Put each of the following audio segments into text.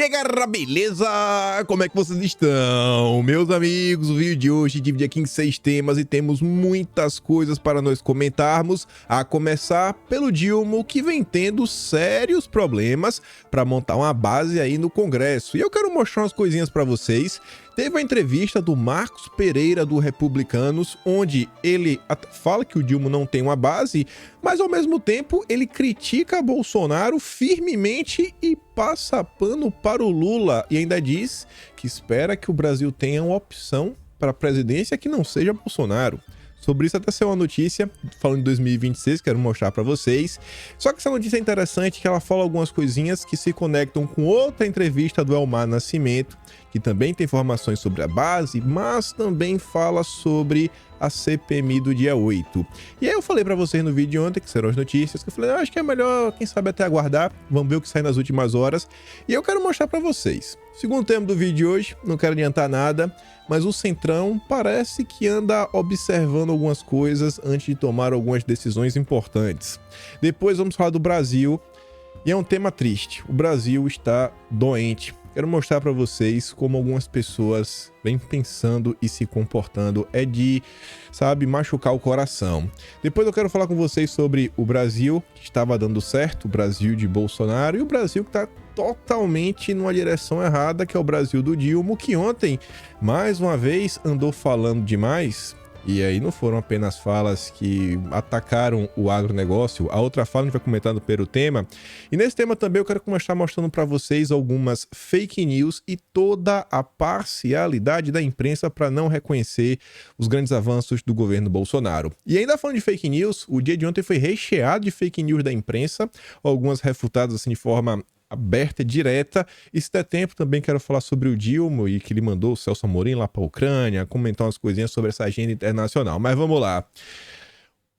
aí, galera, beleza? Como é que vocês estão? Meus amigos, o vídeo de hoje divide aqui em 6 temas e temos muitas coisas para nós comentarmos, a começar pelo Dilma, que vem tendo sérios problemas para montar uma base aí no Congresso. E eu quero mostrar umas coisinhas para vocês. Teve a entrevista do Marcos Pereira, do Republicanos, onde ele fala que o Dilma não tem uma base, mas ao mesmo tempo ele critica Bolsonaro firmemente e passa pano para o Lula. E ainda diz que espera que o Brasil tenha uma opção para a presidência que não seja Bolsonaro. Sobre isso até saiu uma notícia, falando de 2026, quero mostrar para vocês. Só que essa notícia é interessante, que ela fala algumas coisinhas que se conectam com outra entrevista do Elmar Nascimento, que também tem informações sobre a base, mas também fala sobre a CPMI do dia 8. E aí eu falei para vocês no vídeo de ontem, que serão as notícias, que eu falei, acho que é melhor, quem sabe, até aguardar, vamos ver o que sai nas últimas horas. E eu quero mostrar para vocês. Segundo tema do vídeo de hoje, não quero adiantar nada, mas o Centrão parece que anda observando algumas coisas antes de tomar algumas decisões importantes. Depois vamos falar do Brasil, e é um tema triste. O Brasil está doente. Quero mostrar para vocês como algumas pessoas vêm pensando e se comportando. É de, sabe, machucar o coração. Depois eu quero falar com vocês sobre o Brasil, que estava dando certo, o Brasil de Bolsonaro, e o Brasil que está totalmente numa direção errada, que é o Brasil do Dilma, que ontem, mais uma vez, andou falando demais. E aí não foram apenas falas que atacaram o agronegócio, a outra fala a gente vai comentando pelo tema. E nesse tema também eu quero começar mostrando para vocês algumas fake news e toda a parcialidade da imprensa para não reconhecer os grandes avanços do governo Bolsonaro. E ainda falando de fake news, o dia de ontem foi recheado de fake news da imprensa, algumas refutadas assim de forma aberta e direta. E se der tempo, também quero falar sobre o Dilma e que ele mandou o Celso Amorim lá para a Ucrânia, comentar umas coisinhas sobre essa agenda internacional. Mas vamos lá.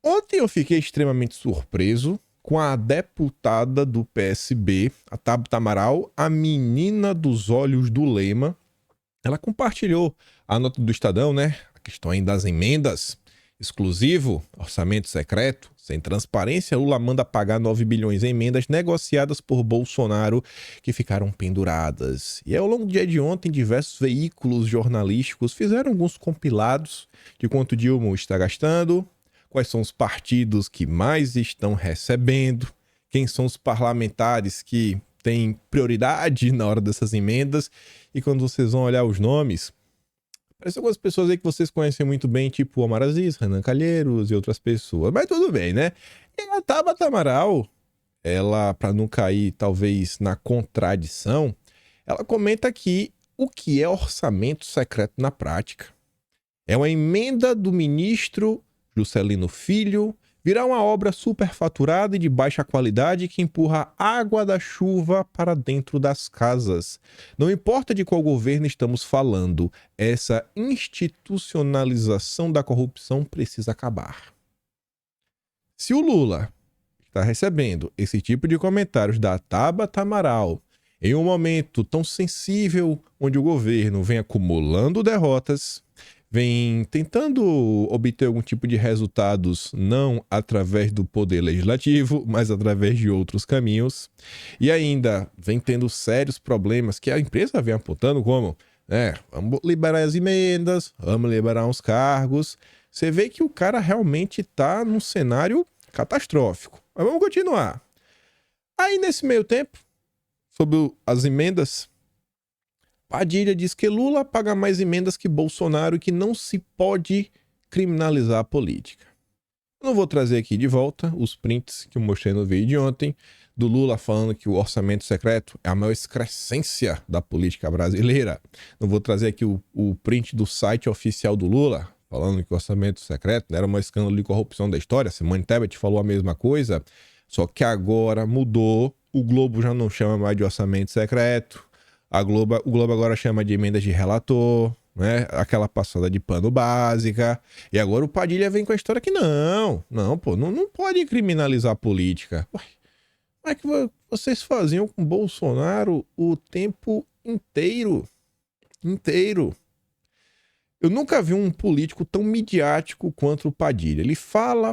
Ontem eu fiquei extremamente surpreso com a deputada do PSB, a Tabata Amaral, a menina dos olhos do Lema. Ela compartilhou a nota do Estadão, né? A questão ainda das emendas. Exclusivo, orçamento secreto, sem transparência, Lula manda pagar 9 bilhões em emendas negociadas por Bolsonaro que ficaram penduradas. E ao longo do dia de ontem, diversos veículos jornalísticos fizeram alguns compilados de quanto Dilma está gastando, quais são os partidos que mais estão recebendo, quem são os parlamentares que têm prioridade na hora dessas emendas. E quando vocês vão olhar os nomes, parece algumas pessoas aí que vocês conhecem muito bem, tipo Omar Aziz, Renan Calheiros e outras pessoas. Mas tudo bem, né? E a Tabata Amaral, ela, para não cair talvez na contradição, ela comenta aqui o que é orçamento secreto na prática. É uma emenda do ministro Juscelino Filho, virar uma obra superfaturada e de baixa qualidade que empurra água da chuva para dentro das casas. Não importa de qual governo estamos falando, essa institucionalização da corrupção precisa acabar. Se o Lula está recebendo esse tipo de comentários da Tabata Amaral em um momento tão sensível, onde o governo vem acumulando derrotas, vem tentando obter algum tipo de resultados não através do poder legislativo, mas através de outros caminhos, e ainda vem tendo sérios problemas que a imprensa vem apontando como, vamos liberar as emendas, vamos liberar uns cargos. Você vê que o cara realmente está num cenário catastrófico. Mas vamos continuar. Aí nesse meio tempo, sobre as emendas, Padilha diz que Lula paga mais emendas que Bolsonaro e que não se pode criminalizar a política. Eu não vou trazer aqui de volta os prints que eu mostrei no vídeo de ontem, do Lula falando que o orçamento secreto é a maior excrescência da política brasileira. Não vou trazer aqui o print do site oficial do Lula, falando que o orçamento secreto era o maior escândalo de corrupção da história. Simone Tebet falou a mesma coisa, só que agora mudou. O Globo já não chama mais de orçamento secreto. O Globo agora chama de emendas de relator, né? Aquela passada de pano básica. E agora o Padilha vem com a história que não pode criminalizar a política. Ué, como é que vocês faziam com Bolsonaro o tempo inteiro? Eu nunca vi um político tão midiático quanto o Padilha. Ele fala,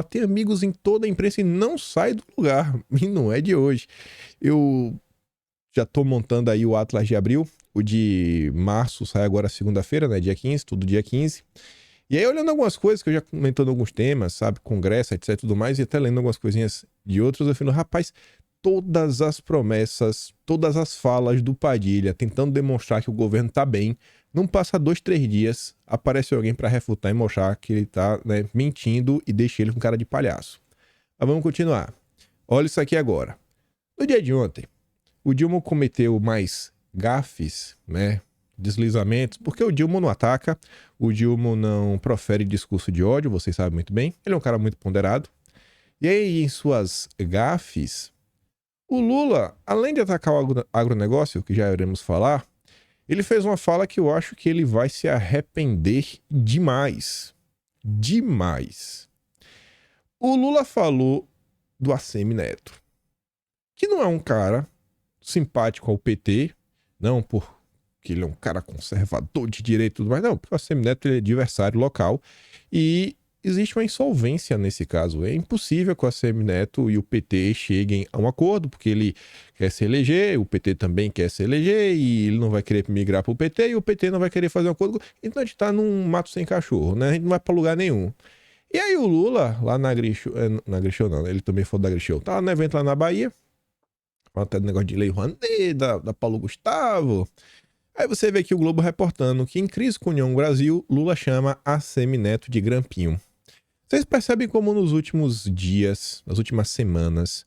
tem amigos em toda a imprensa e não sai do lugar. E não é de hoje. Eu já tô montando aí o Atlas de abril. O de março sai agora segunda-feira, né? Dia 15, tudo dia 15. E aí, olhando algumas coisas, que eu já comentando alguns temas, sabe? Congresso, etc, tudo mais, e até lendo algumas coisinhas de outros, eu falo, rapaz, todas as promessas, todas as falas do Padilha, tentando demonstrar que o governo tá bem, não passa 2, 3 dias, aparece alguém para refutar e mostrar que ele tá, né, mentindo e deixa ele com cara de palhaço. Mas vamos continuar. Olha isso aqui agora. No dia de ontem, o Dilma cometeu mais gafes, né? Deslizamentos, porque o Dilma não ataca, o Dilma não profere discurso de ódio, vocês sabem muito bem. Ele é um cara muito ponderado. E aí, em suas gafes, o Lula, além de atacar o agronegócio, que já iremos falar, ele fez uma fala que eu acho que ele vai se arrepender demais. Demais. O Lula falou do ACM Neto, que não é um cara simpático ao PT, não porque ele é um cara conservador de direito e tudo mais, não, porque o ACM Neto ele é adversário local e existe uma insolvência nesse caso. É impossível que o ACM Neto e o PT cheguem a um acordo, porque ele quer se eleger, o PT também quer se eleger, e ele não vai querer migrar para o PT, e o PT não vai querer fazer um acordo. Então a gente tá num mato sem cachorro, né? A gente não vai para lugar nenhum. E aí o Lula, lá na Grishow, na Grishow não, ele também foi da Grishow, tá no evento lá na Bahia, até do negócio de Lei Rouanet, da Paulo Gustavo. Aí você vê aqui o Globo reportando que em crise com a União Brasil, Lula chama ACM Neto de grampinho. Vocês percebem como nos últimos dias, nas últimas semanas,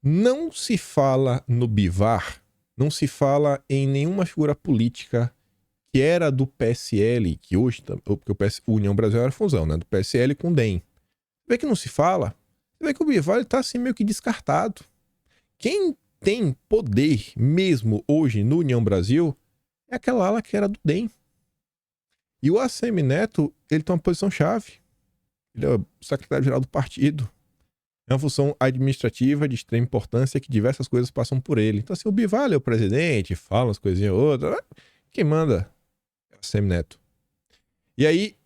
não se fala no Bivar, não se fala em nenhuma figura política que era do PSL, que hoje, porque o União Brasil era fusão, né? Do PSL com o DEM. Você vê que não se fala, você vê que o Bivar está assim meio que descartado. Quem tem poder mesmo hoje no União Brasil é aquela ala que era do DEM. E o ACM Neto, ele tem uma posição-chave. Ele é o secretário-geral do partido. É uma função administrativa de extrema importância que diversas coisas passam por ele. Então, assim, o Bivar é o presidente, fala umas coisinhas ou outras. Quem manda é o ACM Neto. E aí,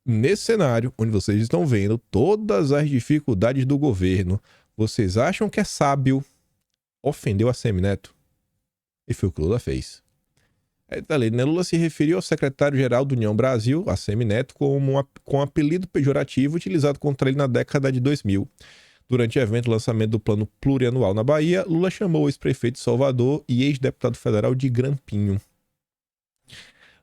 nesse cenário, onde vocês estão vendo todas as dificuldades do governo, vocês acham que é sábio ofender o ACM Neto? E foi o que o Lula fez. Aí tá ali, né? Lula se referiu ao secretário-geral do União Brasil, ACM Neto, com um apelido pejorativo utilizado contra ele na década de 2000. Durante o evento lançamento do plano plurianual na Bahia, Lula chamou o ex-prefeito de Salvador e ex-deputado federal de grampinho.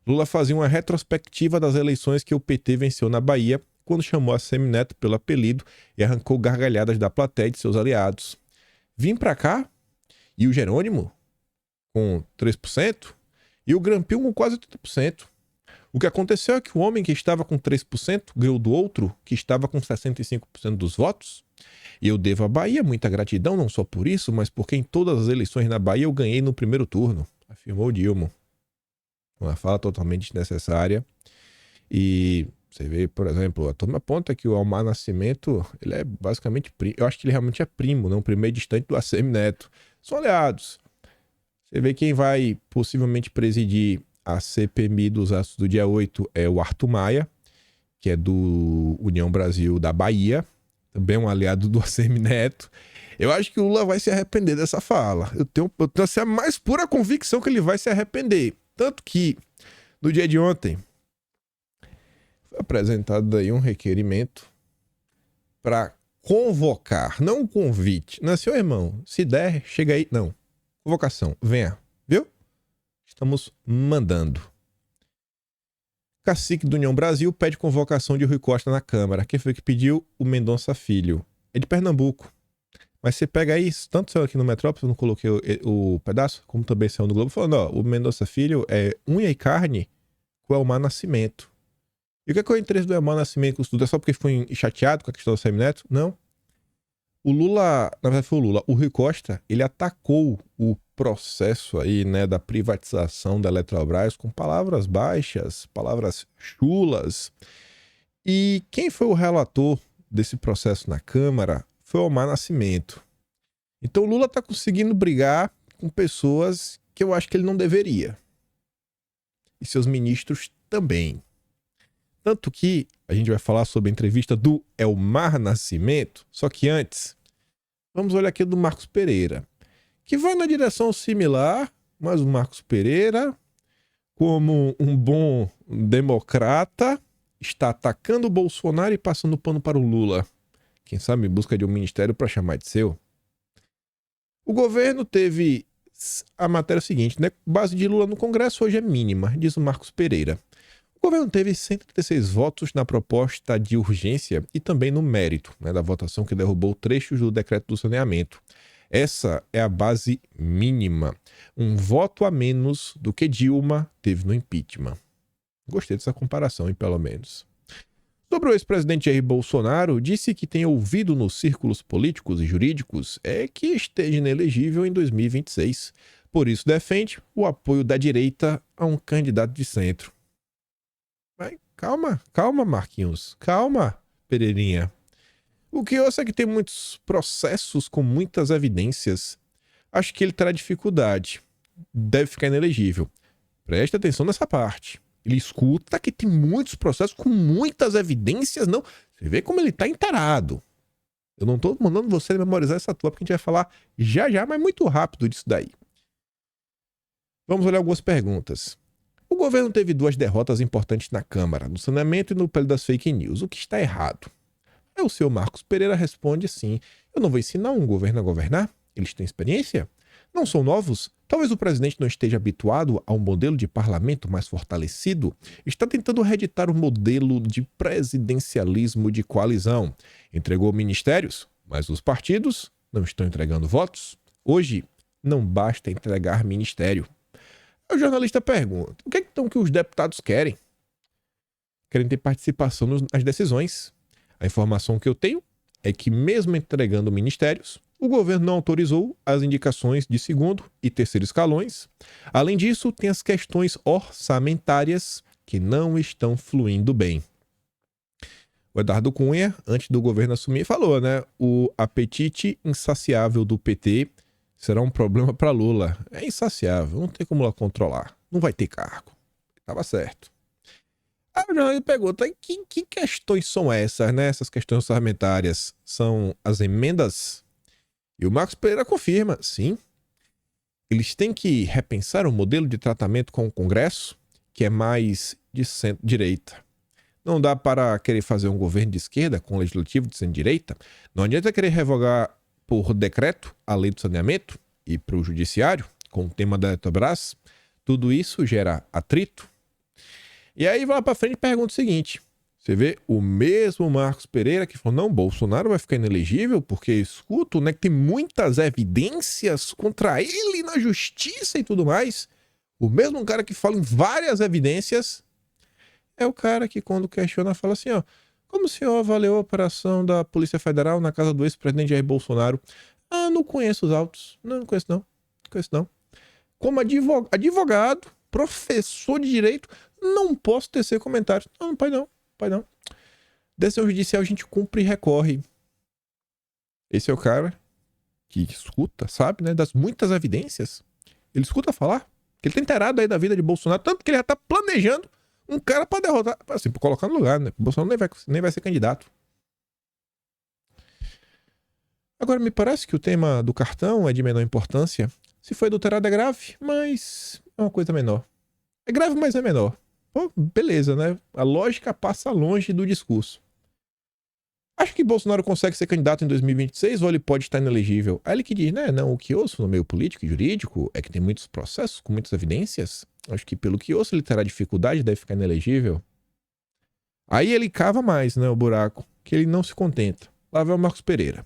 Lula fazia uma retrospectiva das eleições que o PT venceu na Bahia, quando chamou ACM Neto pelo apelido e arrancou gargalhadas da plateia de seus aliados. Vim pra cá? E o Jerônimo? Com 3%? E o Grampinho com quase 80%. O que aconteceu é que o homem que estava com 3% ganhou do outro, que estava com 65% dos votos. E eu devo à Bahia muita gratidão, não só por isso, mas porque em todas as eleições na Bahia eu ganhei no primeiro turno, afirmou Dilma. Uma fala totalmente desnecessária. E você vê, por exemplo, a turma aponta que o Almar Nascimento, ele é basicamente primo. Eu acho que ele realmente é primo, não primo meio distante do ACM Neto. São aliados. Você vê quem vai possivelmente presidir a CPMI dos atos do dia 8 é o Arthur Maia, que é do União Brasil da Bahia, também um aliado do ACM Neto. Eu acho que o Lula vai se arrepender dessa fala. Eu tenho assim, a mais pura convicção que ele vai se arrepender. Tanto que, no dia de ontem, foi apresentado aí um requerimento para convocar, não um convite. Não, seu irmão, se der, chega aí. Não. Convocação, venha, viu? Estamos mandando. Cacique do União Brasil pede convocação de Rui Costa na Câmara. Quem foi que pediu? O Mendonça Filho. É de Pernambuco. Mas você pega aí, tanto saiu aqui no Metrópole, eu não coloquei o pedaço, como também saiu no Globo, falando, ó, o Mendonça Filho é unha e carne com o Elmar Nascimento. E o que é o interesse do Elmar Nascimento com isso tudo? É só porque foi chateado com a questão do ACM Neto? Não. O Lula, na verdade foi o Lula, o Rui Costa, ele atacou o processo aí, né, da privatização da Eletrobras com palavras baixas, palavras chulas. E quem foi o relator desse processo na Câmara foi o Elmar Nascimento. Então o Lula tá conseguindo brigar com pessoas que eu acho que ele não deveria. e seus ministros também. Tanto que a gente vai falar sobre a entrevista do Elmar Nascimento, só que antes, vamos olhar aqui do Marcos Pereira, que vai na direção similar, mas o Marcos Pereira, como um bom democrata, está atacando o Bolsonaro e passando pano para o Lula. Quem sabe em busca de um ministério para chamar de seu. O governo teve a matéria seguinte, né? Base de Lula no Congresso hoje é mínima, diz o Marcos Pereira. O governo teve 136 votos na proposta de urgência e também no mérito, né, da votação que derrubou trechos do decreto do saneamento. Essa é a base mínima. Um voto a menos do que Dilma teve no impeachment. Gostei dessa comparação, hein, pelo menos. Sobre o ex-presidente Jair Bolsonaro, disse que tem ouvido nos círculos políticos e jurídicos que esteja inelegível em 2026. Por isso defende o apoio da direita a um candidato de centro. Mas calma, Marquinhos. Calma, Pereirinha. O que eu sei é que tem muitos processos com muitas evidências. Acho que ele terá dificuldade. Deve ficar inelegível. Preste atenção nessa parte. Ele escuta que tem muitos processos com muitas evidências, não. Você vê como ele tá inteirado. Eu não tô mandando você memorizar essa tua, porque a gente vai falar já, mas muito rápido disso daí. Vamos olhar algumas perguntas. O governo teve 2 derrotas importantes na Câmara, no saneamento e no pelo das fake news. O que está errado? Aí o senhor Marcos Pereira responde assim: eu não vou ensinar um governo a governar? Eles têm experiência? Não são novos? Talvez o presidente não esteja habituado a um modelo de parlamento mais fortalecido. Está tentando reeditar o modelo de presidencialismo de coalizão. Entregou ministérios, mas os partidos não estão entregando votos. Hoje, não basta entregar ministério. Aí o jornalista pergunta: o que é então que os deputados querem? Querem ter participação nas decisões. A informação que eu tenho é que, mesmo entregando ministérios, o governo não autorizou as indicações de segundo e terceiro escalões. Além disso, tem as questões orçamentárias que não estão fluindo bem. O Eduardo Cunha, antes do governo assumir, falou, né? O apetite insaciável do PT será um problema para Lula. É insaciável, não tem como lá controlar. Não vai ter cargo. Estava certo. Aí o jornalista pergunta: que questões são essas, né? Essas questões orçamentárias são as emendas? E o Marcos Pereira confirma, sim. Eles têm que repensar o modelo de tratamento com o Congresso, que é mais de centro-direita. Não dá para querer fazer um governo de esquerda com um legislativo de centro-direita. Não adianta querer revogar por decreto a lei do saneamento e para o judiciário, com o tema da Eletrobras. Tudo isso gera atrito. E aí vai lá para frente e pergunta o seguinte: você vê o mesmo Marcos Pereira que falou, não, Bolsonaro vai ficar inelegível porque escuto, né, que tem muitas evidências contra ele na justiça e tudo mais. O mesmo cara que fala em várias evidências é o cara que, quando questiona, fala assim, ó: como o senhor avaliou a operação da Polícia Federal na casa do ex-presidente Jair Bolsonaro? Ah, não conheço os autos. Não conheço não. Não conheço não. Como advogado, professor de direito, não posso tecer comentários. Não, pai não. Decisão judicial a gente cumpre e recorre. Esse é o cara que escuta, sabe, né, das muitas evidências. Ele escuta falar, que ele tá inteirado aí da vida de Bolsonaro, tanto que ele já tá planejando um cara pra derrotar, assim, pra colocar no lugar, né? Bolsonaro nem vai ser candidato. Agora, me parece que o tema do cartão é de menor importância. Se foi adulterado é grave, mas é uma coisa menor. É grave, mas é menor. Pô, beleza, né? A lógica passa longe do discurso. Acho que Bolsonaro consegue ser candidato em 2026 ou ele pode estar inelegível? Aí ele que diz, né? Não, o que ouço no meio político e jurídico é que tem muitos processos com muitas evidências. Acho que pelo que ouço ele terá dificuldade, deve ficar inelegível. Aí ele cava mais, né, o buraco, que ele não se contenta. Lá vai o Marcos Pereira.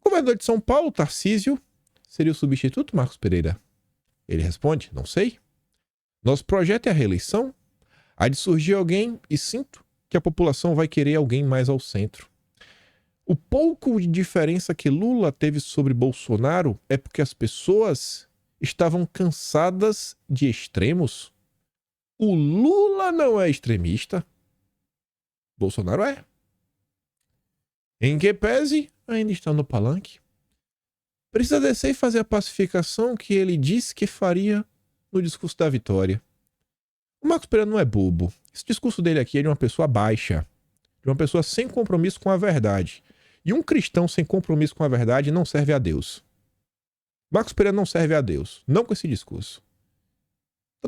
O governador de São Paulo, Tarcísio, seria o substituto Marcos Pereira? Ele responde, não sei. Nosso projeto é a reeleição. Há de surgir alguém e sinto que a população vai querer alguém mais ao centro. O pouco de diferença que Lula teve sobre Bolsonaro é porque as pessoas estavam cansadas de extremos. O Lula não é extremista. Bolsonaro é. Em que pese, ainda está no palanque. Precisa descer e fazer a pacificação que ele disse que faria no discurso da vitória. O Marcos Pereira não é bobo. Esse discurso dele aqui é de uma pessoa baixa, de uma pessoa sem compromisso com a verdade. E um cristão sem compromisso com a verdade não serve a Deus. Marcos Pereira não serve a Deus, não com esse discurso.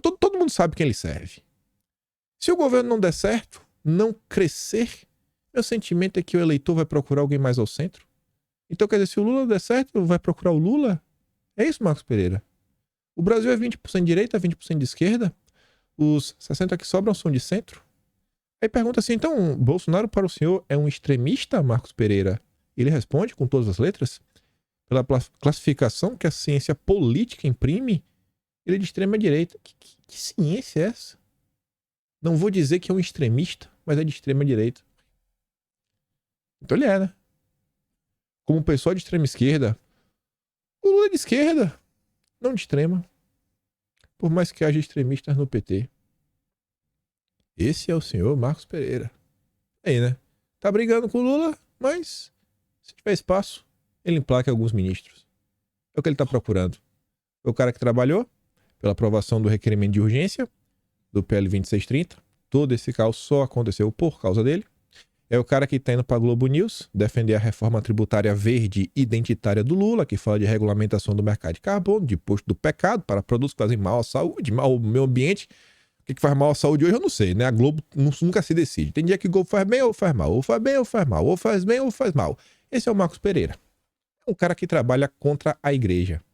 Todo mundo sabe quem ele serve. Se o governo não der certo, não crescer, meu sentimento é que o eleitor vai procurar alguém mais ao centro. Então, quer dizer, se o Lula der certo, vai procurar o Lula? É isso, Marcos Pereira. O Brasil é 20% de direita, 20% de esquerda. Os 60% que sobram são de centro. Aí pergunta assim, então, Bolsonaro para o senhor é um extremista, Marcos Pereira? Ele responde com todas as letras, pela classificação que a ciência política imprime, ele é de extrema direita. Que ciência é essa? Não vou dizer que é um extremista, mas é de extrema direita. Então ele é, né? Como pessoa de extrema esquerda, o Lula é de esquerda, não de extrema. Por mais que haja extremistas no PT. Esse é o senhor Marcos Pereira. Aí, né? Tá brigando com o Lula, mas se tiver espaço, ele emplaca alguns ministros. É o que ele tá procurando. Foi o cara que trabalhou pela aprovação do requerimento de urgência do PL 2630. Todo esse caos só aconteceu por causa dele. É o cara que tá indo pra Globo News defender a reforma tributária verde identitária do Lula, que fala de regulamentação do mercado de carbono, de imposto do pecado para produtos que fazem mal à saúde, mal ao meio ambiente. O que faz mal à saúde hoje eu não sei, né? A Globo nunca se decide. Tem dia que o Globo faz bem ou faz mal, ou faz bem ou faz mal, ou faz bem ou faz mal. Esse é o Marcos Pereira. É um cara que trabalha contra a igreja.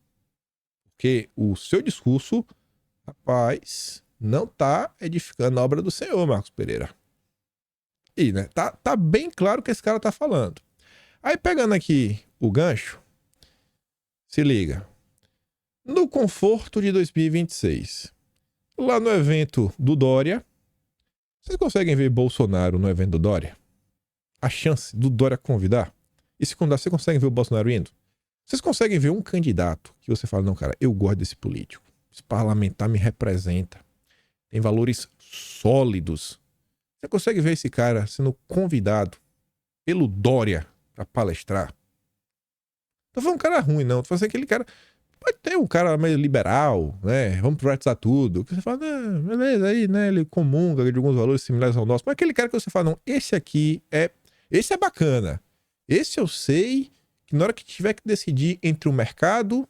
Porque o seu discurso, rapaz, não tá edificando a obra do Senhor, Marcos Pereira. E, né, tá bem claro o que esse cara tá falando. Aí, pegando aqui o gancho, se liga. No conforto de 2026, lá no evento do Dória, vocês conseguem ver Bolsonaro no evento do Dória? A chance do Dória convidar? E se convidar, vocês conseguem ver o Bolsonaro indo? Vocês conseguem ver um candidato que você fala, não, cara, eu gosto desse político. Esse parlamentar me representa. Tem valores sólidos. Você consegue ver esse cara sendo convidado pelo Dória para palestrar? Não foi um cara ruim, não. Tô falando assim, aquele cara... Pode ter um cara meio liberal, né? Vamos privatizar tudo. Que você fala, beleza, aí, né? Ele comunga de alguns valores similares ao nosso. Mas aquele cara que você fala, não, esse aqui é... Esse é bacana. Esse eu sei que na hora que tiver que decidir entre o mercado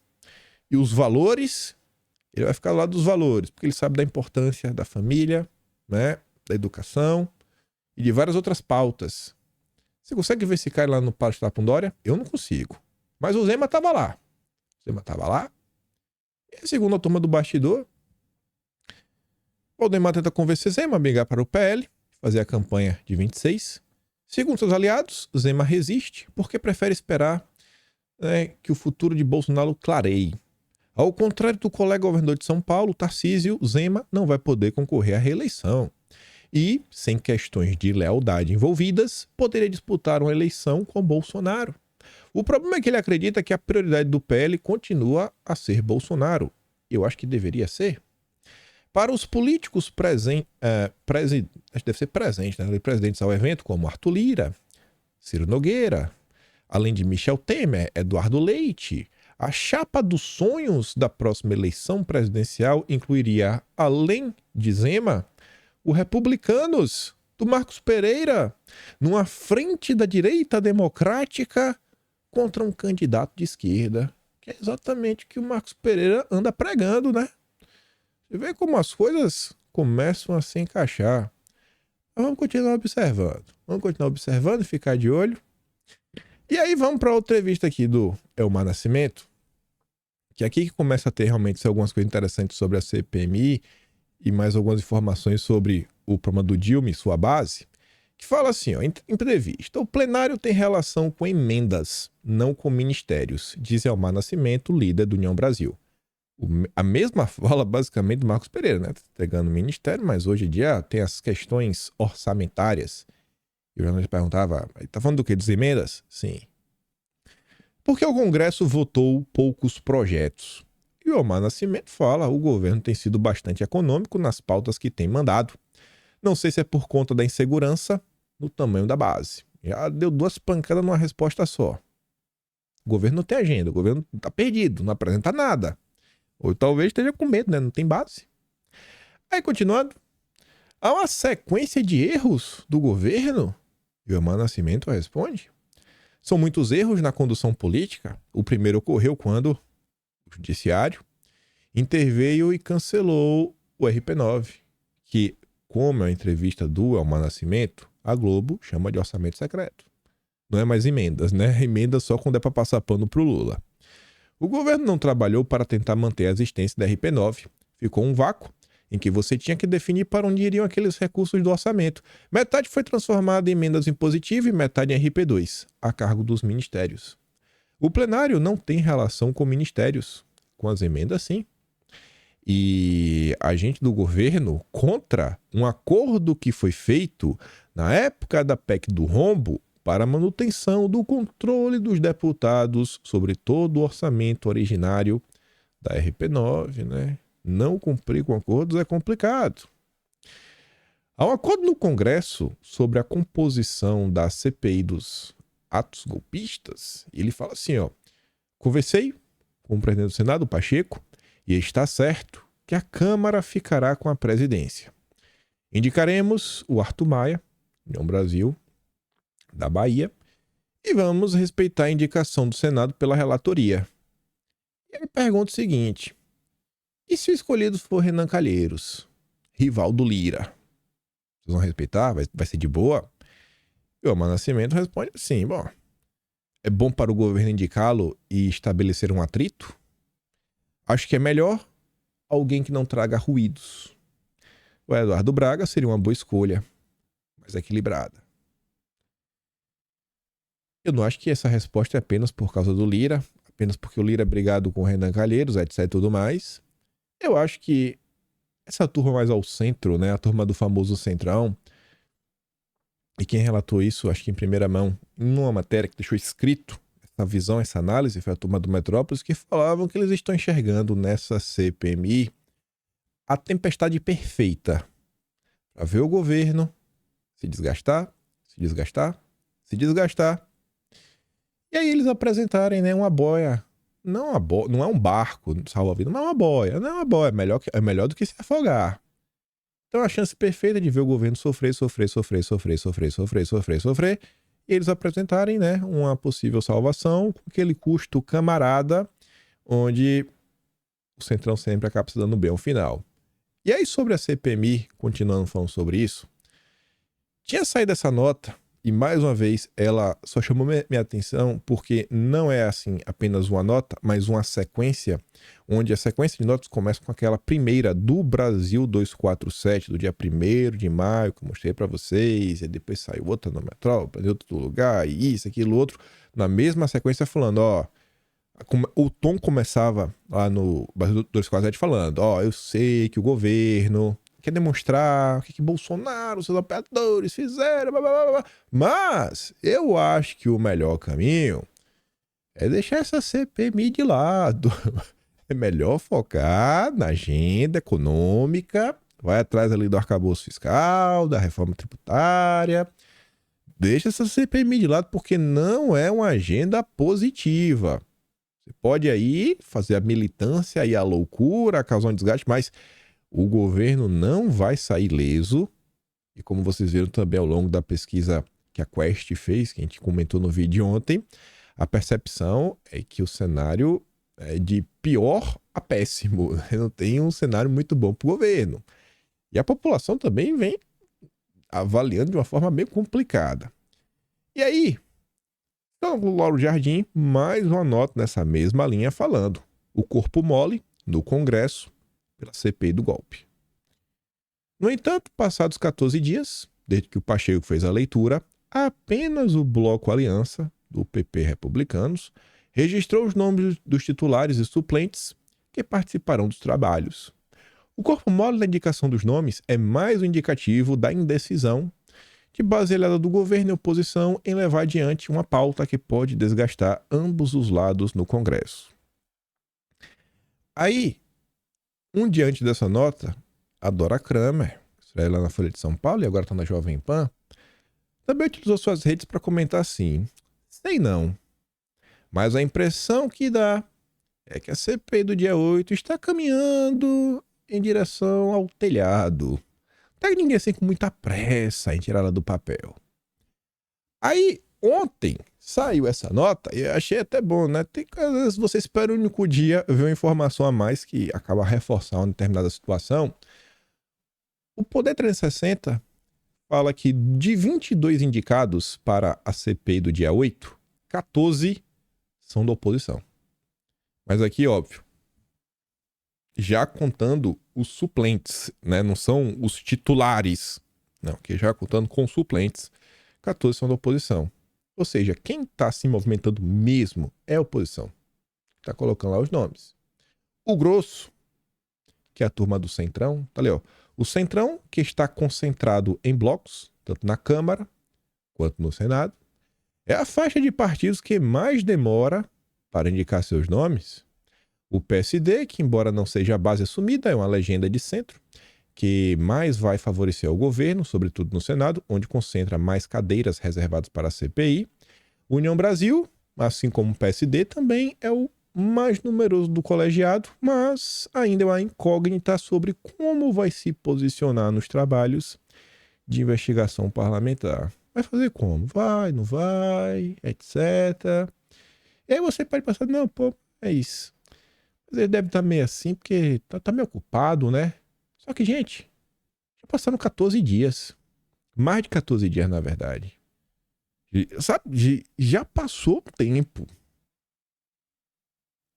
e os valores, ele vai ficar do lado dos valores. Porque ele sabe da importância da família, né? Da educação e de várias outras pautas. Você consegue ver esse cara lá no Palestra com Dória? Eu não consigo. Mas o Zema tava lá. O Zema tava lá. E a segunda turma do bastidor, o Valdemar tenta convencer Zema a brigar para o PL, fazer a campanha de 26. Segundo seus aliados, Zema resiste porque prefere esperar, né, que o futuro de Bolsonaro clareie. Ao contrário do colega governador de São Paulo, Tarcísio, Zema não vai poder concorrer à reeleição. E, sem questões de lealdade envolvidas, poderia disputar uma eleição com Bolsonaro. O problema é que ele acredita que a prioridade do PL continua a ser Bolsonaro. Eu acho que deveria ser. Para os políticos presentes, deve ser presente, né? Presidentes ao evento, como Arthur Lira, Ciro Nogueira, além de Michel Temer, Eduardo Leite, a chapa dos sonhos da próxima eleição presidencial incluiria, além de Zema, o Republicanos, do Marcos Pereira, numa frente da direita democrática contra um candidato de esquerda, que é exatamente o que o Marcos Pereira anda pregando, né? Você vê como as coisas começam a se encaixar. Mas vamos continuar observando e ficar de olho. E aí vamos para outra entrevista aqui do Elmar Nascimento, que é aqui que começa a ter realmente algumas coisas interessantes sobre a CPMI e mais algumas informações sobre o problema do Dilma e sua base, que fala assim, ó, entrevista, o plenário tem relação com emendas, não com ministérios, diz Elmar Nascimento, líder do União Brasil. A mesma fala basicamente do Marcos Pereira, né? Tá entregando o ministério, mas hoje em dia tem as questões orçamentárias. E o jornalista perguntava, tá falando do quê? Das emendas? Sim. Porque o Congresso votou poucos projetos. E o Elmar Nascimento fala, o governo tem sido bastante econômico nas pautas que tem mandado. Não sei se é por conta da insegurança no tamanho da base. Já deu 2 pancadas numa resposta só. O governo não tem agenda, o governo tá perdido, não apresenta nada. Ou talvez esteja com medo, né? Não tem base. Aí, continuando, Há uma sequência de erros do governo? E o Eumar Nascimento responde: são muitos erros na condução política. O primeiro ocorreu quando o judiciário interveio e cancelou o RP9, que, como é uma entrevista do Eumar Nascimento, a Globo chama de orçamento secreto. Não é mais emendas, né? Emenda só quando é para passar pano pro Lula. O governo não trabalhou para tentar manter a existência da RP9. Ficou um vácuo em que você tinha que definir para onde iriam aqueles recursos do orçamento. Metade foi transformada em emendas impositivas e metade em RP2, a cargo dos ministérios. O plenário não tem relação com ministérios. Com as emendas, sim. E a gente do governo, contra um acordo que foi feito na época da PEC do rombo para a manutenção do controle dos deputados sobre todo o orçamento originário da RP9, né? Não cumprir com acordos é complicado. Há um acordo no Congresso sobre a composição da CPI dos atos golpistas. E ele fala assim, ó: conversei com o presidente do Senado, Pacheco, e está certo que a Câmara ficará com a presidência. Indicaremos o Arthur Maia, União Brasil, da Bahia, e vamos respeitar a indicação do Senado pela relatoria. E ele pergunta o seguinte: e se o escolhido for Renan Calheiros, rival do Lira? Vocês vão respeitar? Vai ser de boa? E o Eumar Nascimento responde assim: bom, é bom para o governo indicá-lo e estabelecer um atrito? Acho que é melhor alguém que não traga ruídos. O Eduardo Braga seria uma boa escolha, mas equilibrada. Eu não acho que essa resposta é apenas por causa do Lira, apenas porque o Lira é brigado com o Renan Calheiros, etc e tudo mais. Eu acho que essa turma mais ao centro, né, a turma do famoso Centrão, e quem relatou isso, acho que em primeira mão, em uma matéria que deixou escrito essa visão, essa análise, foi a turma do Metrópolis, que falavam que eles estão enxergando nessa CPMI a tempestade perfeita para ver o governo se desgastar, se desgastar, se desgastar. E aí eles apresentarem, né, uma boia. Não é um barco salva-vida, mas é uma boia. Não é uma boia, é melhor do que se afogar. Então a chance perfeita de ver o governo sofrer. E eles apresentarem, né, uma possível salvação com aquele custo camarada, onde o Centrão sempre acaba se dando bem ao final. E aí sobre a CPMI, continuando falando sobre isso, tinha saído essa nota, e mais uma vez ela só chamou minha atenção porque não é assim apenas uma nota, mas uma sequência, onde a sequência de notas começa com aquela primeira do Brasil 247, do dia 1º de maio, que eu mostrei para vocês, e depois saiu outra no Metrópole, em outro lugar, e isso, aquilo, outro, na mesma sequência falando, ó, o tom começava lá no Brasil 247 falando, ó, eu sei que o governo quer demonstrar o que Bolsonaro, seus apoiadores fizeram, blá, blá, blá, mas eu acho que o melhor caminho é deixar essa CPMI de lado. É melhor focar na agenda econômica, vai atrás ali do arcabouço fiscal, da reforma tributária. Deixa essa CPMI de lado porque não é uma agenda positiva. Você pode aí fazer a militância e a loucura, causar um desgaste, mas o governo não vai sair ileso. E como vocês viram também ao longo da pesquisa que a Quest fez, que a gente comentou no vídeo de ontem, a percepção é que o cenário é de pior a péssimo. Não tem um cenário muito bom para o governo. E a população também vem avaliando de uma forma bem complicada. E aí, então, o Lauro Jardim, mais uma nota nessa mesma linha falando: o corpo mole no Congresso pela CPI do golpe. No entanto, passados 14 dias, desde que o Pacheco fez a leitura, apenas o Bloco Aliança, do PP Republicanos, registrou os nomes dos titulares e suplentes que participarão dos trabalhos. O corpo mole da indicação dos nomes é mais um indicativo da indecisão de base aliada do governo e oposição em levar adiante uma pauta que pode desgastar ambos os lados no Congresso. Aí, um dia antes dessa nota, a Dora Kramer, que estreia lá na Folha de São Paulo e agora está na Jovem Pan, também utilizou suas redes para comentar assim: sei não, mas a impressão que dá é que a CPI do dia 8 está caminhando em direção ao telhado. até que ninguém assim com muita pressa em tirar ela do papel. Aí, ontem, saiu essa nota e eu achei até bom, né? Às vezes você espera o único dia ver uma informação a mais que acaba reforçando uma determinada situação. O Poder 360 fala que de 22 indicados para a CPI do dia 8, 14 são da oposição. Mas aqui, óbvio, já contando os suplentes, né? Não são os titulares, não, que já contando com os suplentes, 14 são da oposição. Ou seja, quem está se movimentando mesmo é a oposição. Está colocando lá os nomes. O grosso, que é a turma do Centrão, tá ali, ó. O Centrão, que está concentrado em blocos, tanto na Câmara quanto no Senado, é a faixa de partidos que mais demora para indicar seus nomes. O PSD, que embora não seja a base assumida, é uma legenda de centro, que mais vai favorecer o governo, sobretudo no Senado, onde concentra mais cadeiras reservadas para a CPI. União Brasil, assim como o PSD, também é o mais numeroso do colegiado, mas ainda é uma incógnita sobre como vai se posicionar nos trabalhos de investigação parlamentar. Vai fazer como? Vai, não vai, etc. E aí você pode pensar, não, pô, é isso. Mas ele deve estar meio assim, porque tá meio ocupado, né? Só que, gente, já passaram 14 dias. Mais de 14 dias, na verdade. Sabe, já passou o tempo.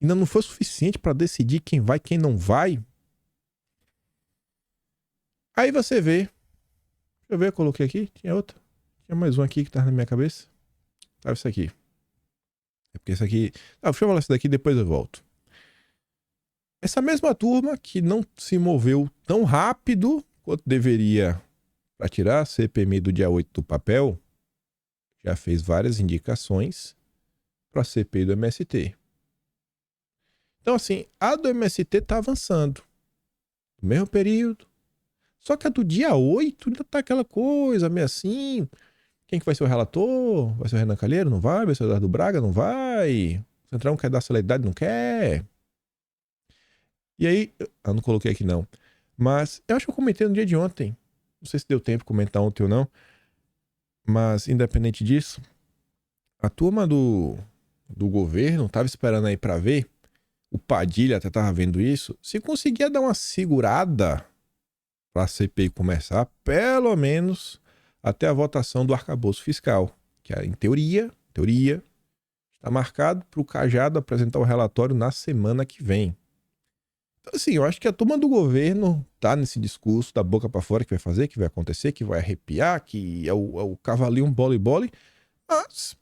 Ainda não foi suficiente para decidir quem vai, quem não vai. Aí você vê. Deixa eu ver, eu coloquei aqui. Tinha outra. Tinha mais um aqui que tava na minha cabeça. Sabe isso aqui. É porque isso aqui... Ah, deixa eu falar isso daqui, depois eu volto. Essa mesma turma que não se moveu tão rápido quanto deveria para tirar a CPMI do dia 8 do papel, já fez várias indicações para a CPI do MST. Então, assim, a do MST está avançando. No mesmo período. Só que a do dia 8 ainda tá aquela coisa meio assim. Quem que vai ser o relator? Vai ser o Renan Calheiro? Não vai? Vai ser o Eduardo Braga? Não vai? O Centrão quer dar celeridade? Não quer? E aí, eu não coloquei aqui não. Mas eu acho que eu comentei no dia de ontem. Não sei se deu tempo de comentar ontem ou não. Mas, independente disso, a turma do governo estava esperando aí para ver. O Padilha até estava vendo isso. Se conseguia dar uma segurada para a CPI começar, pelo menos até a votação do arcabouço fiscal. Que, em teoria, está marcado para o Cajado apresentar o relatório na semana que vem. Então, assim, eu acho que a turma do governo tá nesse discurso da boca para fora que vai fazer, que vai acontecer, que vai arrepiar, que é o cavalinho bole, mas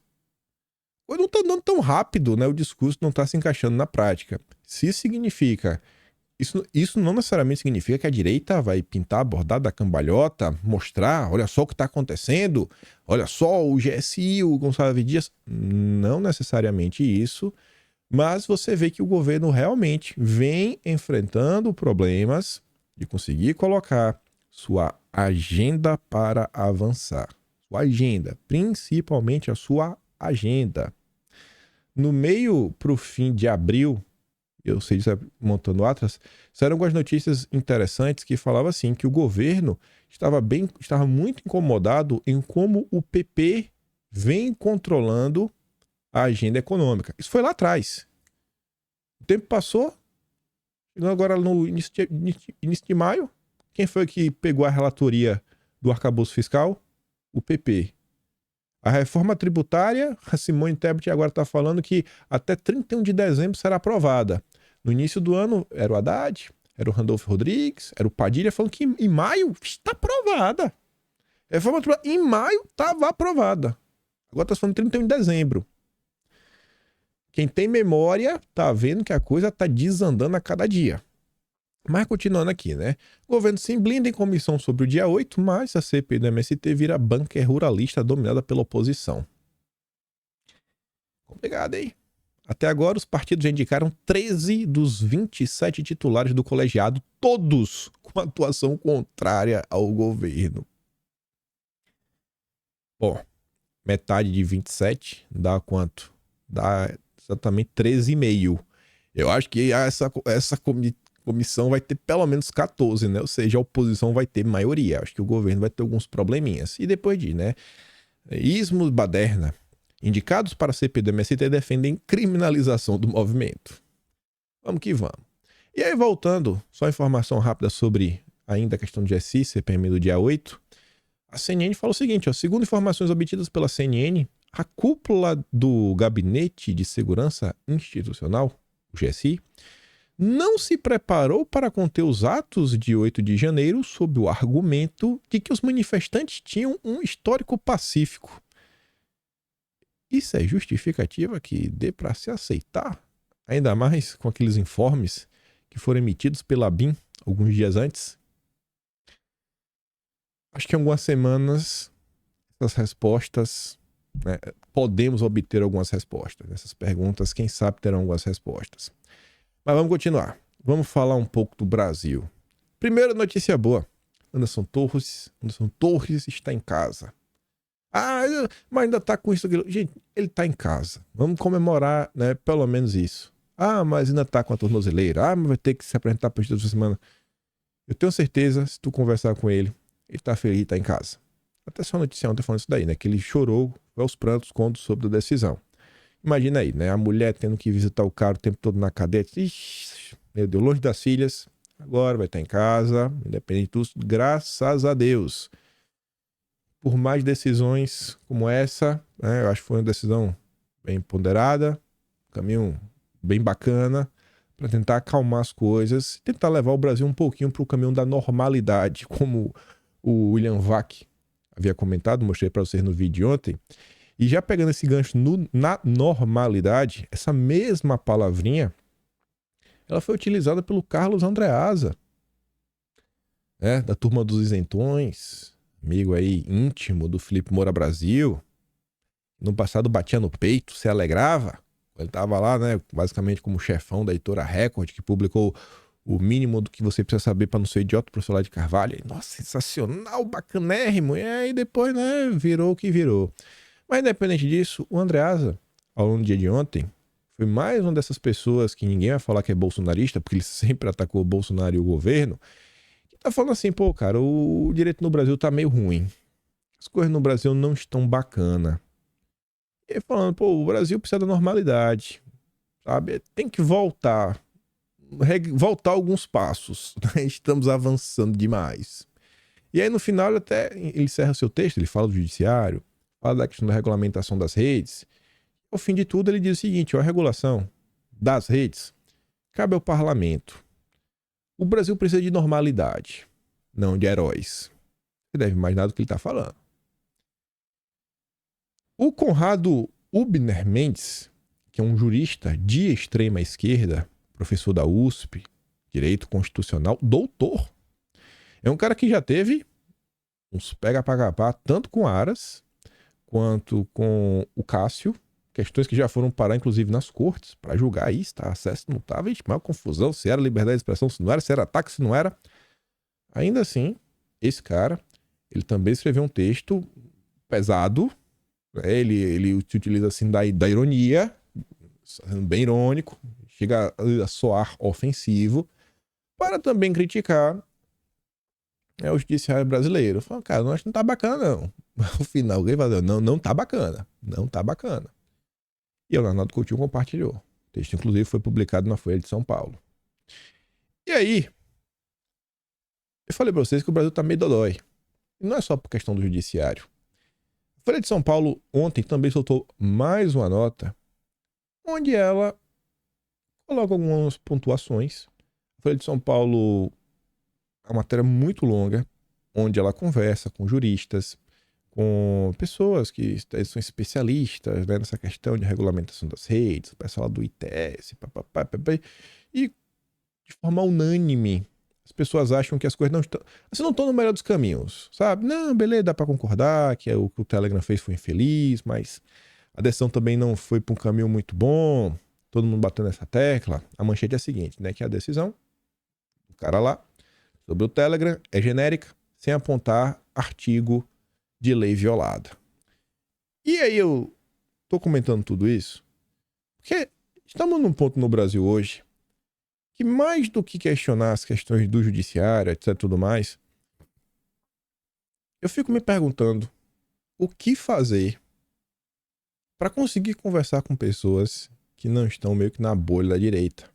não tá andando tão rápido, né? O discurso não tá se encaixando na prática. Se significa... Isso não necessariamente significa que a direita vai pintar a bordada da cambalhota, mostrar, olha só o que está acontecendo, olha só o GSI, o Gonçalves Dias. Não necessariamente isso, mas você vê que o governo realmente vem enfrentando problemas de conseguir colocar sua agenda para avançar. Sua agenda, principalmente a sua agenda. No meio para o fim de abril, eu sei disso montando o Atlas, saíram algumas notícias interessantes que falavam assim, que o governo estava muito incomodado em como o PP vem controlando a agenda econômica. Isso foi lá atrás. O tempo passou, agora no início de maio, quem foi que pegou a relatoria do arcabouço fiscal? O PP. A reforma tributária, a Simone Tebet agora está falando que até 31 de dezembro será aprovada. No início do ano era o Haddad, era o Randolfo Rodrigues, era o Padilha falando que em maio está aprovada. A reforma tributária em maio estava aprovada. Agora está falando 31 de dezembro. Quem tem memória tá vendo que a coisa tá desandando a cada dia. Mas continuando aqui, né? O governo se blinda em comissão sobre o dia 8, mas a CPI do MST vira banca ruralista dominada pela oposição. Complicado, hein? Até agora, os partidos já indicaram 13 dos 27 titulares do colegiado, todos com atuação contrária ao governo. Bom, metade de 27 dá quanto? Dá exatamente 13,5. Eu acho que essa comissão vai ter pelo menos 14, né? Ou seja, a oposição vai ter maioria. Acho que o governo vai ter alguns probleminhas. E depois de, né? Ismo Baderna, indicados para a CPI do MST, defendem criminalização do movimento. Vamos que vamos. E aí, voltando, só informação rápida sobre ainda a questão do GSI, CPM do dia 8. A CNN fala o seguinte, ó, segundo informações obtidas pela CNN, a cúpula do Gabinete de Segurança Institucional, o GSI, não se preparou para conter os atos de 8 de janeiro sob o argumento de que os manifestantes tinham um histórico pacífico. Isso é justificativa que dê para se aceitar? Ainda mais com aqueles informes que foram emitidos pela BIM alguns dias antes? Acho que em algumas semanas essas respostas, né, podemos obter algumas respostas. Essas perguntas, quem sabe, terão algumas respostas. Mas vamos continuar. Vamos falar um pouco do Brasil. Primeira notícia boa. Anderson Torres está em casa. Ah, mas ainda está com isso. Gente, ele está em casa. Vamos comemorar, né, pelo menos isso. Ah, mas ainda está com a tornozeleira. Ah, mas vai ter que se apresentar para a esta semana. Eu tenho certeza, se tu conversar com ele, ele tá feliz, tá em casa. Até só notícia ontem falando isso daí, né? Que ele chorou aos prantos quando soube da decisão. Imagina aí, né? A mulher tendo que visitar o cara o tempo todo na cadeia. Ixi, meu Deus, longe das filhas. Agora vai estar em casa, independente de tudo. Graças a Deus. Por mais decisões como essa, né? Eu acho que foi uma decisão bem ponderada. Um caminho bem bacana para tentar acalmar as coisas. Tentar levar o Brasil um pouquinho para o caminho da normalidade, como o William Vac havia comentado, mostrei para vocês no vídeo de ontem. E já pegando esse gancho na normalidade, essa mesma palavrinha, ela foi utilizada pelo Carlos Andreasa, né, da turma dos isentões, amigo aí íntimo do Felipe Moura Brasil. No passado batia no peito, se alegrava. Ele estava lá, né, basicamente como chefão da editora Record, que publicou o mínimo do que você precisa saber para não ser idiota, professor Olavo de Carvalho. Nossa, sensacional, bacanérrimo. E aí depois, né, virou o que virou. Mas independente disso, o Andreasa, ao longo do dia de ontem, foi mais uma dessas pessoas que ninguém vai falar que é bolsonarista, porque ele sempre atacou o Bolsonaro e o governo, que tá falando assim, pô, cara, o direito no Brasil tá meio ruim. As coisas no Brasil não estão bacana. E ele falando, pô, o Brasil precisa da normalidade, sabe? Tem que voltar alguns passos, né? Estamos avançando demais. E aí no final ele encerra seu texto, ele fala do judiciário, fala da questão da regulamentação das redes. Ao fim de tudo ele diz o seguinte, ó, a regulação das redes cabe ao parlamento. O Brasil precisa de normalidade, não de heróis. Você deve imaginar do que ele está falando. O Conrado Ubner Mendes, que é um jurista de extrema esquerda, professor da USP, Direito Constitucional, doutor. É um cara que já teve uns pega-pra-capá, tanto com Aras, quanto com o Cássio, questões que já foram parar, inclusive, nas cortes, para julgar isso, tá? Acesso não estava, maior confusão, se era liberdade de expressão, se não era, se era ataque, se não era. Ainda assim, esse cara, ele também escreveu um texto pesado, né? Ele se utiliza assim da ironia, bem irônico, chega a soar ofensivo, para também criticar o judiciário brasileiro. Fala, cara, não acho que não tá bacana, não. No final, alguém falou, não tá bacana. Não tá bacana. E o Leonardo Coutinho compartilhou. O texto, inclusive, foi publicado na Folha de São Paulo. E aí, eu falei pra vocês que o Brasil tá meio dodói. E não é só por questão do judiciário. A Folha de São Paulo ontem também soltou mais uma nota, onde ela coloca algumas pontuações. A Folha de São Paulo é uma matéria muito longa, onde ela conversa com juristas, com pessoas que são especialistas, né, nessa questão de regulamentação das redes, o pessoal do ITS, e de forma unânime, as pessoas acham que as coisas não estão no melhor dos caminhos, sabe? Não, beleza, dá para concordar que o que o Telegram fez foi infeliz, mas a decisão também não foi para um caminho muito bom, todo mundo batendo nessa tecla. A manchete é a seguinte, né, que a decisão do cara lá sobre o Telegram é genérica, sem apontar artigo de lei violada. E aí eu tô comentando tudo isso porque estamos num ponto no Brasil hoje que mais do que questionar as questões do judiciário, etc, tudo mais, eu fico me perguntando o que fazer para conseguir conversar com pessoas que não estão meio que na bolha da direita.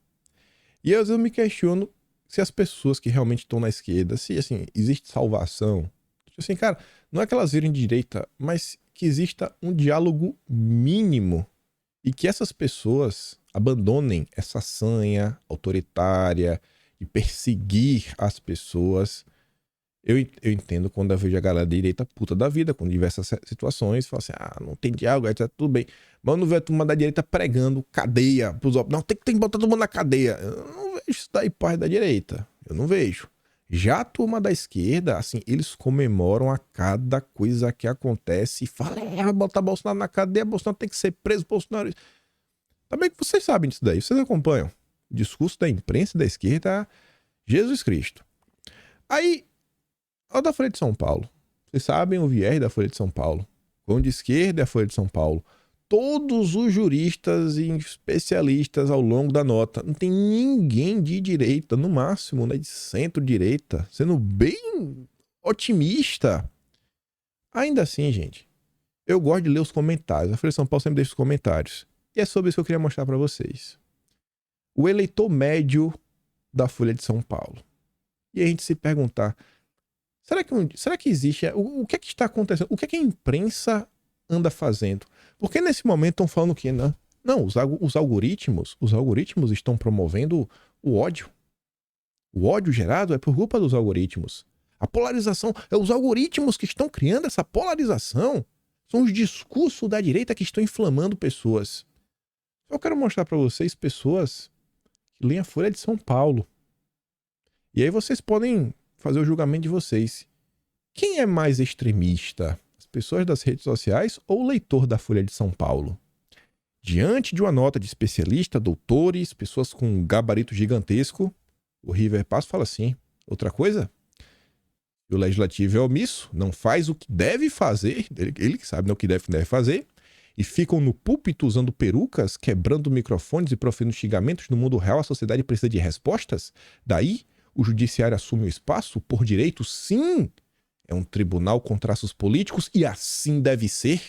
E às vezes eu me questiono se as pessoas que realmente estão na esquerda, se assim, existe salvação. Tipo assim, cara, não é que elas virem de direita, mas que exista um diálogo mínimo e que essas pessoas abandonem essa sanha autoritária de perseguir as pessoas. Eu entendo quando eu vejo a galera da direita puta da vida, com diversas situações, fala assim, não tem diálogo, etc, tudo bem. Mas eu não vejo a turma da direita pregando cadeia pros outros. Não, tem que botar todo mundo na cadeia. Eu não vejo isso daí parte da direita. Eu não vejo. Já a turma da esquerda, assim, eles comemoram a cada coisa que acontece e falam, vai botar Bolsonaro na cadeia, Bolsonaro tem que ser preso, Bolsonaro... Também que vocês sabem disso daí, vocês acompanham. O discurso da imprensa da esquerda, Jesus Cristo. Aí, o da Folha de São Paulo. Vocês sabem o viés da Folha de São Paulo. Quando de esquerda é a Folha de São Paulo. Todos os juristas e especialistas ao longo da nota. Não tem ninguém de direita, no máximo, né, de centro-direita. Sendo bem otimista. Ainda assim, gente, eu gosto de ler os comentários. A Folha de São Paulo sempre deixa os comentários. E é sobre isso que eu queria mostrar para vocês. O eleitor médio da Folha de São Paulo. E a gente se perguntar... Será que existe... O que é que está acontecendo? O que é que a imprensa anda fazendo? Porque nesse momento estão falando que não, os algoritmos estão promovendo o ódio. O ódio gerado é por culpa dos algoritmos. A polarização, é os algoritmos que estão criando essa polarização. São os discursos da direita que estão inflamando pessoas. Eu quero mostrar para vocês pessoas que leem a Folha de São Paulo. E aí vocês podem fazer o julgamento de vocês. Quem é mais extremista? As pessoas das redes sociais ou o leitor da Folha de São Paulo? Diante de uma nota de especialista, doutores, pessoas com um gabarito gigantesco, o River Passo fala assim. Outra coisa? O legislativo é omisso, não faz o que deve fazer, ele que sabe, né, o que deve fazer, e ficam no púlpito usando perucas, quebrando microfones e proferindo xingamentos. No mundo real, a sociedade precisa de respostas. Daí, o judiciário assume o espaço por direito? Sim! É um tribunal com traços políticos e assim deve ser.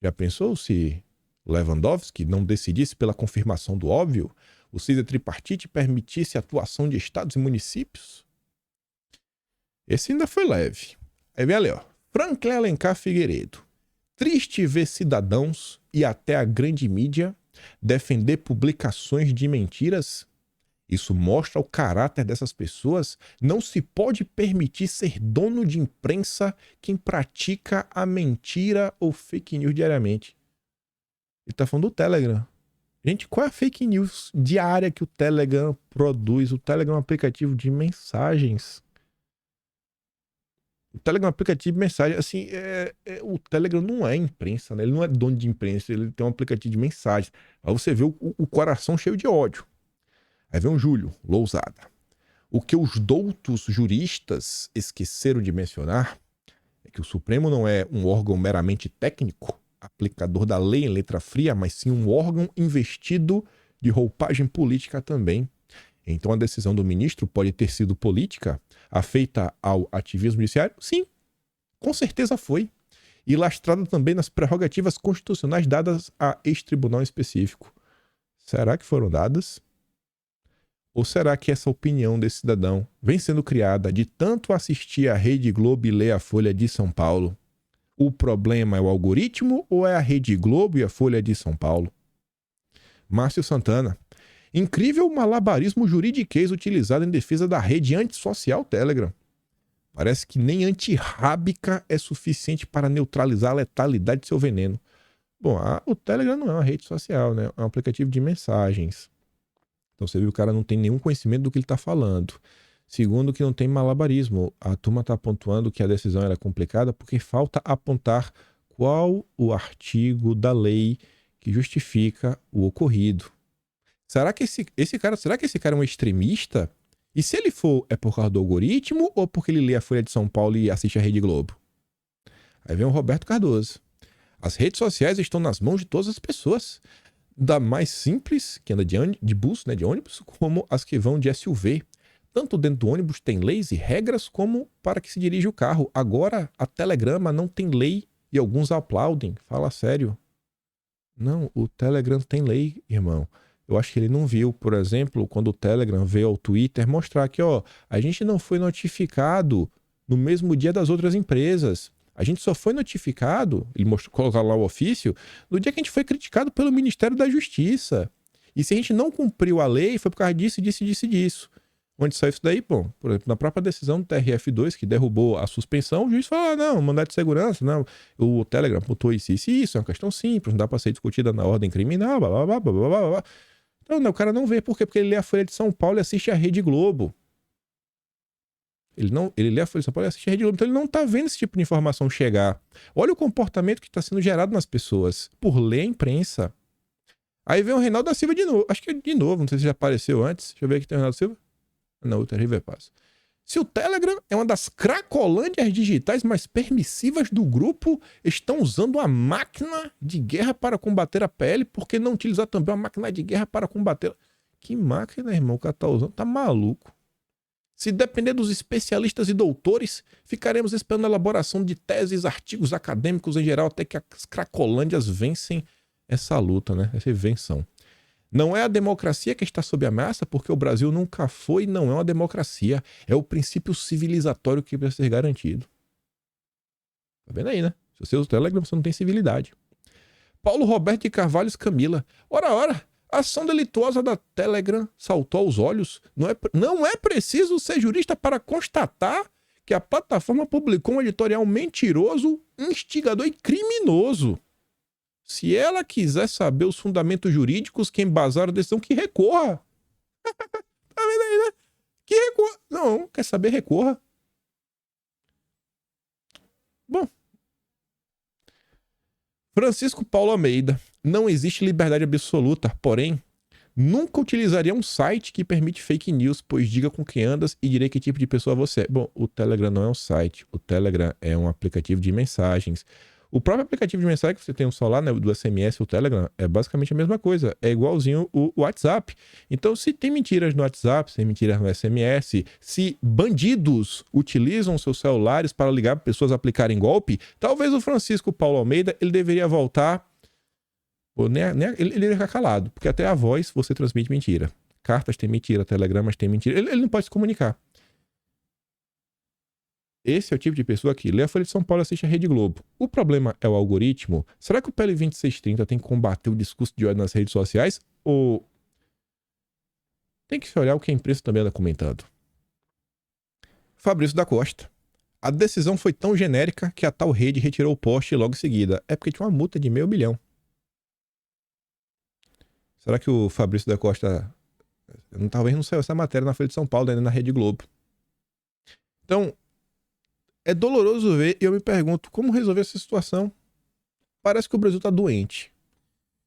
Já pensou se Lewandowski não decidisse pela confirmação do óbvio? O CISA tripartite permitisse a atuação de estados e municípios? Esse ainda foi leve. Aí vem ali, ó. Franklin Alencar Figueiredo. Triste ver cidadãos e até a grande mídia defender publicações de mentiras. Isso mostra o caráter dessas pessoas. Não se pode permitir ser dono de imprensa quem pratica a mentira ou fake news diariamente. Ele tá falando do Telegram. Gente, qual é a fake news diária que o Telegram produz? O Telegram é um aplicativo de mensagens. O Telegram é um aplicativo de mensagem. Assim, o Telegram não é imprensa, né? Ele não é dono de imprensa, ele tem um aplicativo de mensagens. Aí você vê o coração cheio de ódio. Aí vem o Júlio Lousada. O que os doutos juristas esqueceram de mencionar é que o Supremo não é um órgão meramente técnico, aplicador da lei em letra fria, mas sim um órgão investido de roupagem política também. Então a decisão do ministro pode ter sido política, afeita ao ativismo judiciário? Sim, com certeza foi. E lastrada também nas prerrogativas constitucionais dadas a este tribunal específico. Será que foram dadas? Ou será que essa opinião desse cidadão vem sendo criada de tanto assistir a Rede Globo e ler a Folha de São Paulo? O problema é o algoritmo ou é a Rede Globo e a Folha de São Paulo? Márcio Santana. Incrível malabarismo juridiquês utilizado em defesa da rede antissocial Telegram. Parece que nem antirrábica é suficiente para neutralizar a letalidade de seu veneno. Bom, o Telegram não é uma rede social, né? É um aplicativo de mensagens. Então você viu, o cara não tem nenhum conhecimento do que ele está falando. Segundo, que não tem malabarismo. A turma está pontuando que a decisão era complicada porque falta apontar qual o artigo da lei que justifica o ocorrido. Será que esse cara é um extremista? E se ele for, é por causa do algoritmo ou porque ele lê a Folha de São Paulo e assiste a Rede Globo? Aí vem o Roberto Cardoso. As redes sociais estão nas mãos de todas as pessoas. da mais simples, que anda de bus, né, de ônibus, como as que vão de SUV. Tanto dentro do ônibus tem leis e regras, como para que se dirija o carro. Agora, a Telegrama não tem lei e alguns aplaudem. Fala sério. Não, o Telegram tem lei, irmão. Eu acho que ele não viu, por exemplo, quando o Telegram veio ao Twitter mostrar que, ó, a gente não foi notificado no mesmo dia das outras empresas. A gente só foi notificado, ele mostrou, colocar lá o ofício, no dia que a gente foi criticado pelo Ministério da Justiça. E se a gente não cumpriu a lei, foi por causa disso, disso, disso e disso. Onde saiu isso daí? Bom, por exemplo, na própria decisão do TRF2, que derrubou a suspensão, o juiz falou, não, mandado de segurança, não, o Telegram botou isso, isso e isso, é uma questão simples, não dá para ser discutida na ordem criminal, blá, blá, blá, blá, blá, blá. Então, não, o cara não vê, por quê? Porque ele lê a Folha de São Paulo e assiste a Rede Globo. Ele lê a Folha de São Paulo e assiste a Rede Globo, então ele não tá vendo esse tipo de informação chegar. Olha o comportamento que está sendo gerado nas pessoas, por ler a imprensa. Aí vem o Reinaldo da Silva de novo, acho que de novo, não sei se já apareceu antes, deixa eu ver aqui, tem o Reinaldo da Silva. Não, o River Pass. Se o Telegram é uma das cracolândias digitais mais permissivas do grupo, estão usando uma máquina de guerra para combater a PL, por que não utilizar também uma máquina de guerra para combater? Que máquina, irmão, o cara tá usando? Tá maluco. Se depender dos especialistas e doutores, ficaremos esperando a elaboração de teses, artigos acadêmicos em geral, até que as cracolândias vencem essa luta, né? Essa invenção. Não é a democracia que está sob ameaça, porque o Brasil nunca foi e não é uma democracia. É o princípio civilizatório que precisa ser garantido. Tá vendo aí, né? Se você usa o Telegram, você não tem civilidade. Paulo Roberto de Carvalho Camila. Ora, a ação delituosa da Telegram saltou aos olhos. Não é preciso ser jurista para constatar que a plataforma publicou um editorial mentiroso, instigador e criminoso. Se ela quiser saber os fundamentos jurídicos que embasaram a decisão, que recorra. Tá vendo aí, né? Que recorra. Não, quer saber, recorra. Bom. Francisco Paulo Almeida. Não existe liberdade absoluta, porém, nunca utilizaria um site que permite fake news, pois diga com quem andas e direi que tipo de pessoa você é. Bom, o Telegram não é um site. O Telegram é um aplicativo de mensagens. O próprio aplicativo de mensagem que você tem no celular, né, do SMS, o Telegram, é basicamente a mesma coisa. É igualzinho o WhatsApp. Então, se tem mentiras no WhatsApp, se tem mentiras no SMS, se bandidos utilizam seus celulares para ligar para pessoas aplicarem golpe, talvez o Francisco Paulo Almeida, ele deveria voltar... Ele deveria ficar calado, porque até a voz você transmite mentira. Cartas tem mentira, telegramas tem mentira. Ele não pode se comunicar. Esse é o tipo de pessoa que lê a Folha de São Paulo e assiste a Rede Globo. O problema é o algoritmo? Será que o PL 2630 tem que combater o discurso de ódio nas redes sociais? Ou tem que se olhar o que a imprensa também anda comentando? Fabrício da Costa. A decisão foi tão genérica que a tal rede retirou o post logo em seguida. É porque tinha uma multa de 500 milhões. Será que o Fabrício da Costa... Talvez não saiu essa matéria na Folha de São Paulo, ainda na Rede Globo. Então... é doloroso ver e eu me pergunto como resolver essa situação. Parece que o Brasil tá doente.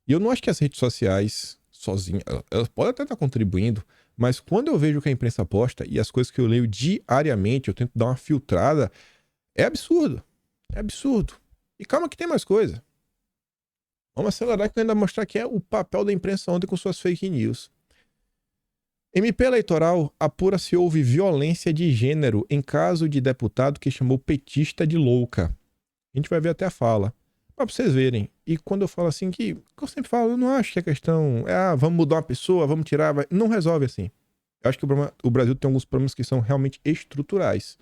E eu não acho que as redes sociais sozinhas, elas podem até estar contribuindo, mas quando eu vejo o que a imprensa posta e as coisas que eu leio diariamente, eu tento dar uma filtrada, é absurdo. É absurdo. E calma que tem mais coisa. Vamos acelerar que eu ainda mostrar que é o papel da imprensa ontem com suas fake news. MP eleitoral apura se houve violência de gênero em caso de deputado que chamou petista de louca. A gente vai ver até a fala. Pra vocês verem. E quando eu falo assim, que eu sempre falo, eu não acho que a questão é, vamos mudar uma pessoa, vamos tirar, não resolve assim. Eu acho que o Brasil tem alguns problemas que são realmente estruturais.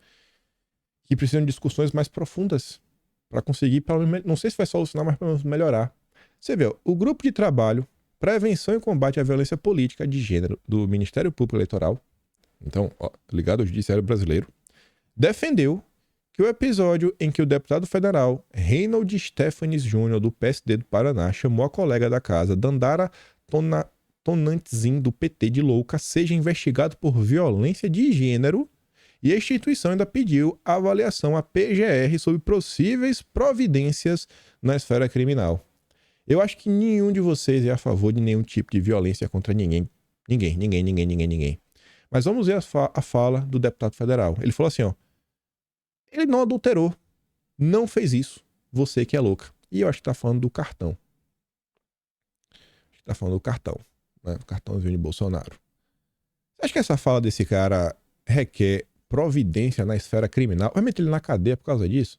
Que precisam de discussões mais profundas para conseguir, não sei se vai solucionar, mas pelo menos melhorar. Você vê, o grupo de trabalho Prevenção e Combate à Violência Política de Gênero do Ministério Público Eleitoral, então, ligado ao Judiciário Brasileiro, defendeu que o episódio em que o deputado federal Reynold Stefanes Júnior, do PSD do Paraná, chamou a colega da casa, Dandara Tonantzin, do PT, de louca, seja investigado por violência de gênero, e a instituição ainda pediu a avaliação à PGR sobre possíveis providências na esfera criminal. Eu acho que nenhum de vocês é a favor de nenhum tipo de violência contra ninguém. Ninguém. Mas vamos ver a fala do deputado federal. Ele falou assim, ó. Ele não adulterou. Não fez isso. Você que é louca. E eu acho que tá falando do cartão. que tá falando do cartão, né? O cartãozinho de Bolsonaro. Você acha que essa fala desse cara requer providência na esfera criminal? Vai meter ele na cadeia por causa disso?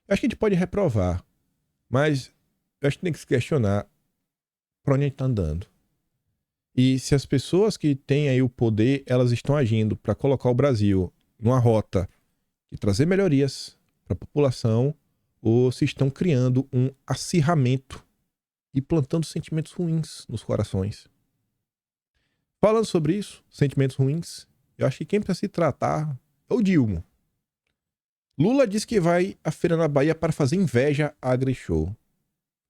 Eu acho que a gente pode reprovar, mas eu acho que tem que se questionar para onde a gente tá andando. E se as pessoas que têm aí o poder, elas estão agindo para colocar o Brasil numa rota de trazer melhorias para a população, ou se estão criando um acirramento e plantando sentimentos ruins nos corações. Falando sobre isso, sentimentos ruins, eu acho que quem precisa se tratar é o Dilma. Lula diz que vai à feira na Bahia para fazer inveja a AgriShow.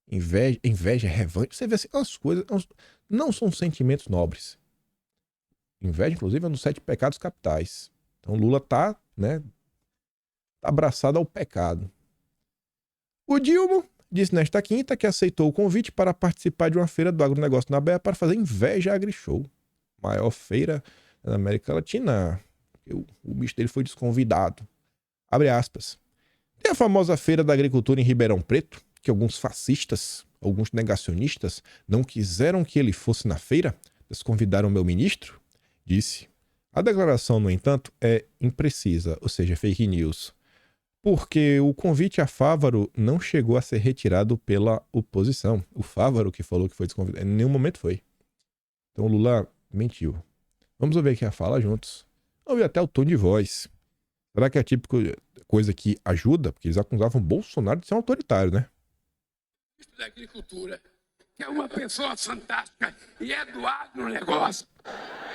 Inveja, revanche. Você vê assim, as coisas não são sentimentos nobres. Inveja, inclusive, é um dos 7 pecados capitais. Então Lula tá, né, abraçado ao pecado. O Dilma disse nesta quinta que aceitou o convite para participar de uma feira do agronegócio na Bahia para fazer inveja a AgriShow. Maior feira da América Latina. O bicho dele foi desconvidado. Abre aspas. Tem a famosa feira da agricultura em Ribeirão Preto, que alguns fascistas, alguns negacionistas, não quiseram que ele fosse na feira, desconvidaram meu ministro, disse. A declaração, no entanto, é imprecisa, ou seja, fake news, porque o convite a Fávaro não chegou a ser retirado pela oposição. O Fávaro que falou que foi desconvidado, em nenhum momento foi. Então o Lula mentiu. Vamos ouvir aqui a fala juntos. Vamos ver até o tom de voz. Será que é a típica coisa que ajuda? Porque eles acusavam Bolsonaro de ser um autoritário, né? Da Agricultura, que é uma pessoa fantástica e é do agronegócio.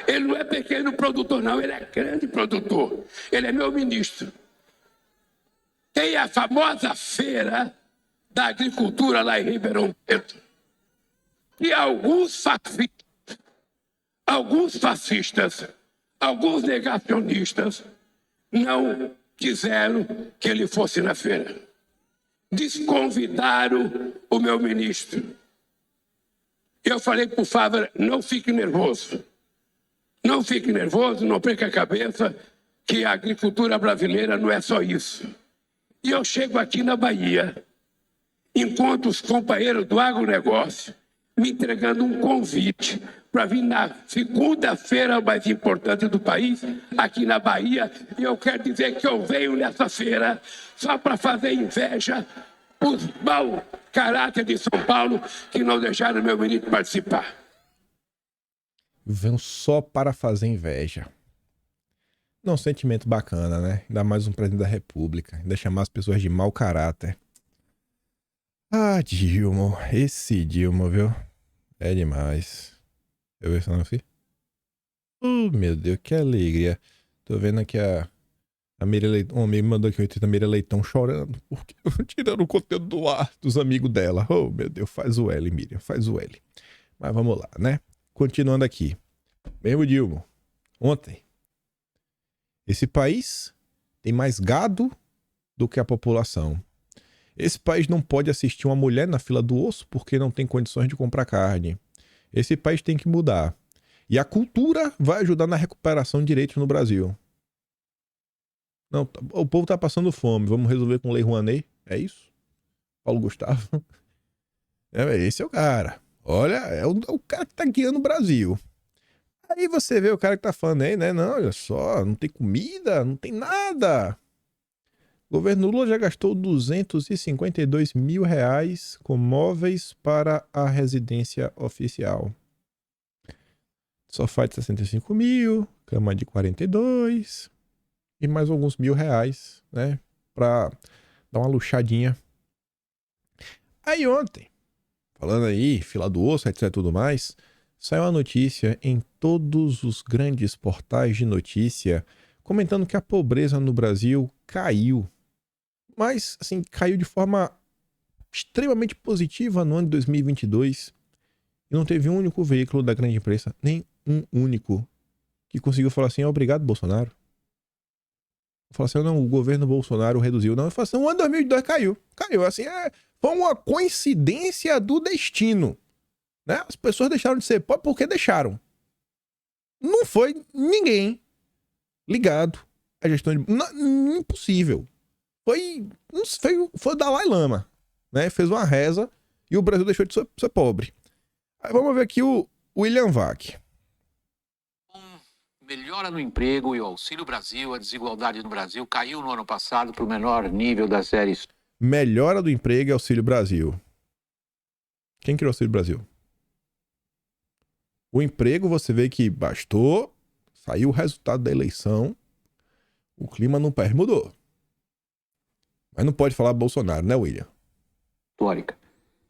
Ele não é pequeno produtor, não, ele é grande produtor. Ele é meu ministro. Tem a famosa feira da agricultura lá em Ribeirão Preto. E alguns fascistas, alguns negacionistas, não quiseram que ele fosse na feira. Desconvidaram o meu ministro. Eu falei para o Fávaro, não fique nervoso. Não fique nervoso, não perca a cabeça, que a agricultura brasileira não é só isso. E eu chego aqui na Bahia, encontro os companheiros do agronegócio me entregando um convite para vir na segunda-feira mais importante do país, aqui na Bahia, e eu quero dizer que eu venho nessa feira só para fazer inveja os mau caráter de São Paulo que não deixaram meu ministro participar. Venho só para fazer inveja. Não, sentimento bacana, né? Ainda mais um presidente da República. Ainda chamar as pessoas de mau caráter. Ah, Dilma. Esse Dilma, viu? É demais. Eu ver se não assim. Meu Deus, que alegria. Tô vendo aqui a Miriam Leitão. Um amigo mandou aqui o da Miriam Leitão chorando. Porque tirando o conteúdo do ar dos amigos dela. Oh, meu Deus, faz o L, Miriam. Faz o L. Mas vamos lá, né? Continuando aqui. Mesmo Dilma. Ontem. Esse país tem mais gado do que a população. Esse país não pode assistir uma mulher na fila do osso porque não tem condições de comprar carne. Esse país tem que mudar. E a cultura vai ajudar na recuperação de direitos no Brasil. Não, o povo tá passando fome. Vamos resolver com Lei Rouanet? É isso? Paulo Gustavo? Esse é o cara. Olha, é o cara que tá guiando o Brasil. Aí você vê o cara que tá falando aí, né? Não, olha só, não tem comida, não tem nada. O governo Lula já gastou R$252 mil com móveis para a residência oficial. Sofá de 65 mil, cama de 42 e mais alguns R$1.000, né? Pra dar uma luxadinha. Aí ontem, falando aí, fila do osso, etc e tudo mais, saiu a notícia em todos os grandes portais de notícia comentando que a pobreza no Brasil caiu. Mas, assim, caiu de forma extremamente positiva no ano de 2022. E não teve um único veículo da grande imprensa, nem um único, que conseguiu falar assim, obrigado, Bolsonaro. Falar assim, não, o governo Bolsonaro reduziu. Não, eu falo assim, o ano de 2022 caiu. Caiu, assim, foi uma coincidência do destino. Né? As pessoas deixaram de ser pobres porque deixaram. Não foi ninguém ligado à gestão de... Não, impossível. Foi o Dalai Lama, né? Fez uma reza E o Brasil deixou de ser pobre. Aí vamos ver aqui o William Vac. Melhora no emprego e o Auxílio Brasil, a desigualdade no Brasil caiu no ano passado para o menor nível da série. Melhora do emprego e Auxílio Brasil. Quem criou o Auxílio Brasil? O emprego, você vê que bastou, saiu o resultado da eleição, o clima no país mudou. Mas não pode falar Bolsonaro, né, William? Histórica.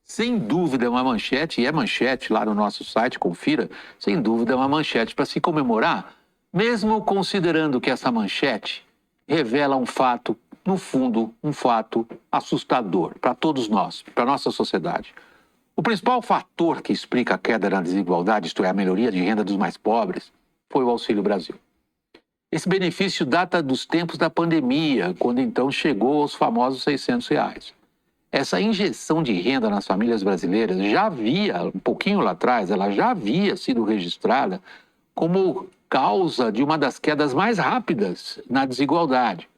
Sem dúvida é uma manchete, e é manchete lá no nosso site, confira, sem dúvida é uma manchete para se comemorar, mesmo considerando que essa manchete revela um fato, no fundo, um fato assustador para todos nós, para a nossa sociedade. O principal fator que explica a queda na desigualdade, isto é, a melhoria de renda dos mais pobres, foi o Auxílio Brasil. Esse benefício data dos tempos da pandemia, quando então chegou aos famosos R$ 600. Essa injeção de renda nas famílias brasileiras já havia, um pouquinho lá atrás, ela já havia sido registrada como causa de uma das quedas mais rápidas na desigualdade.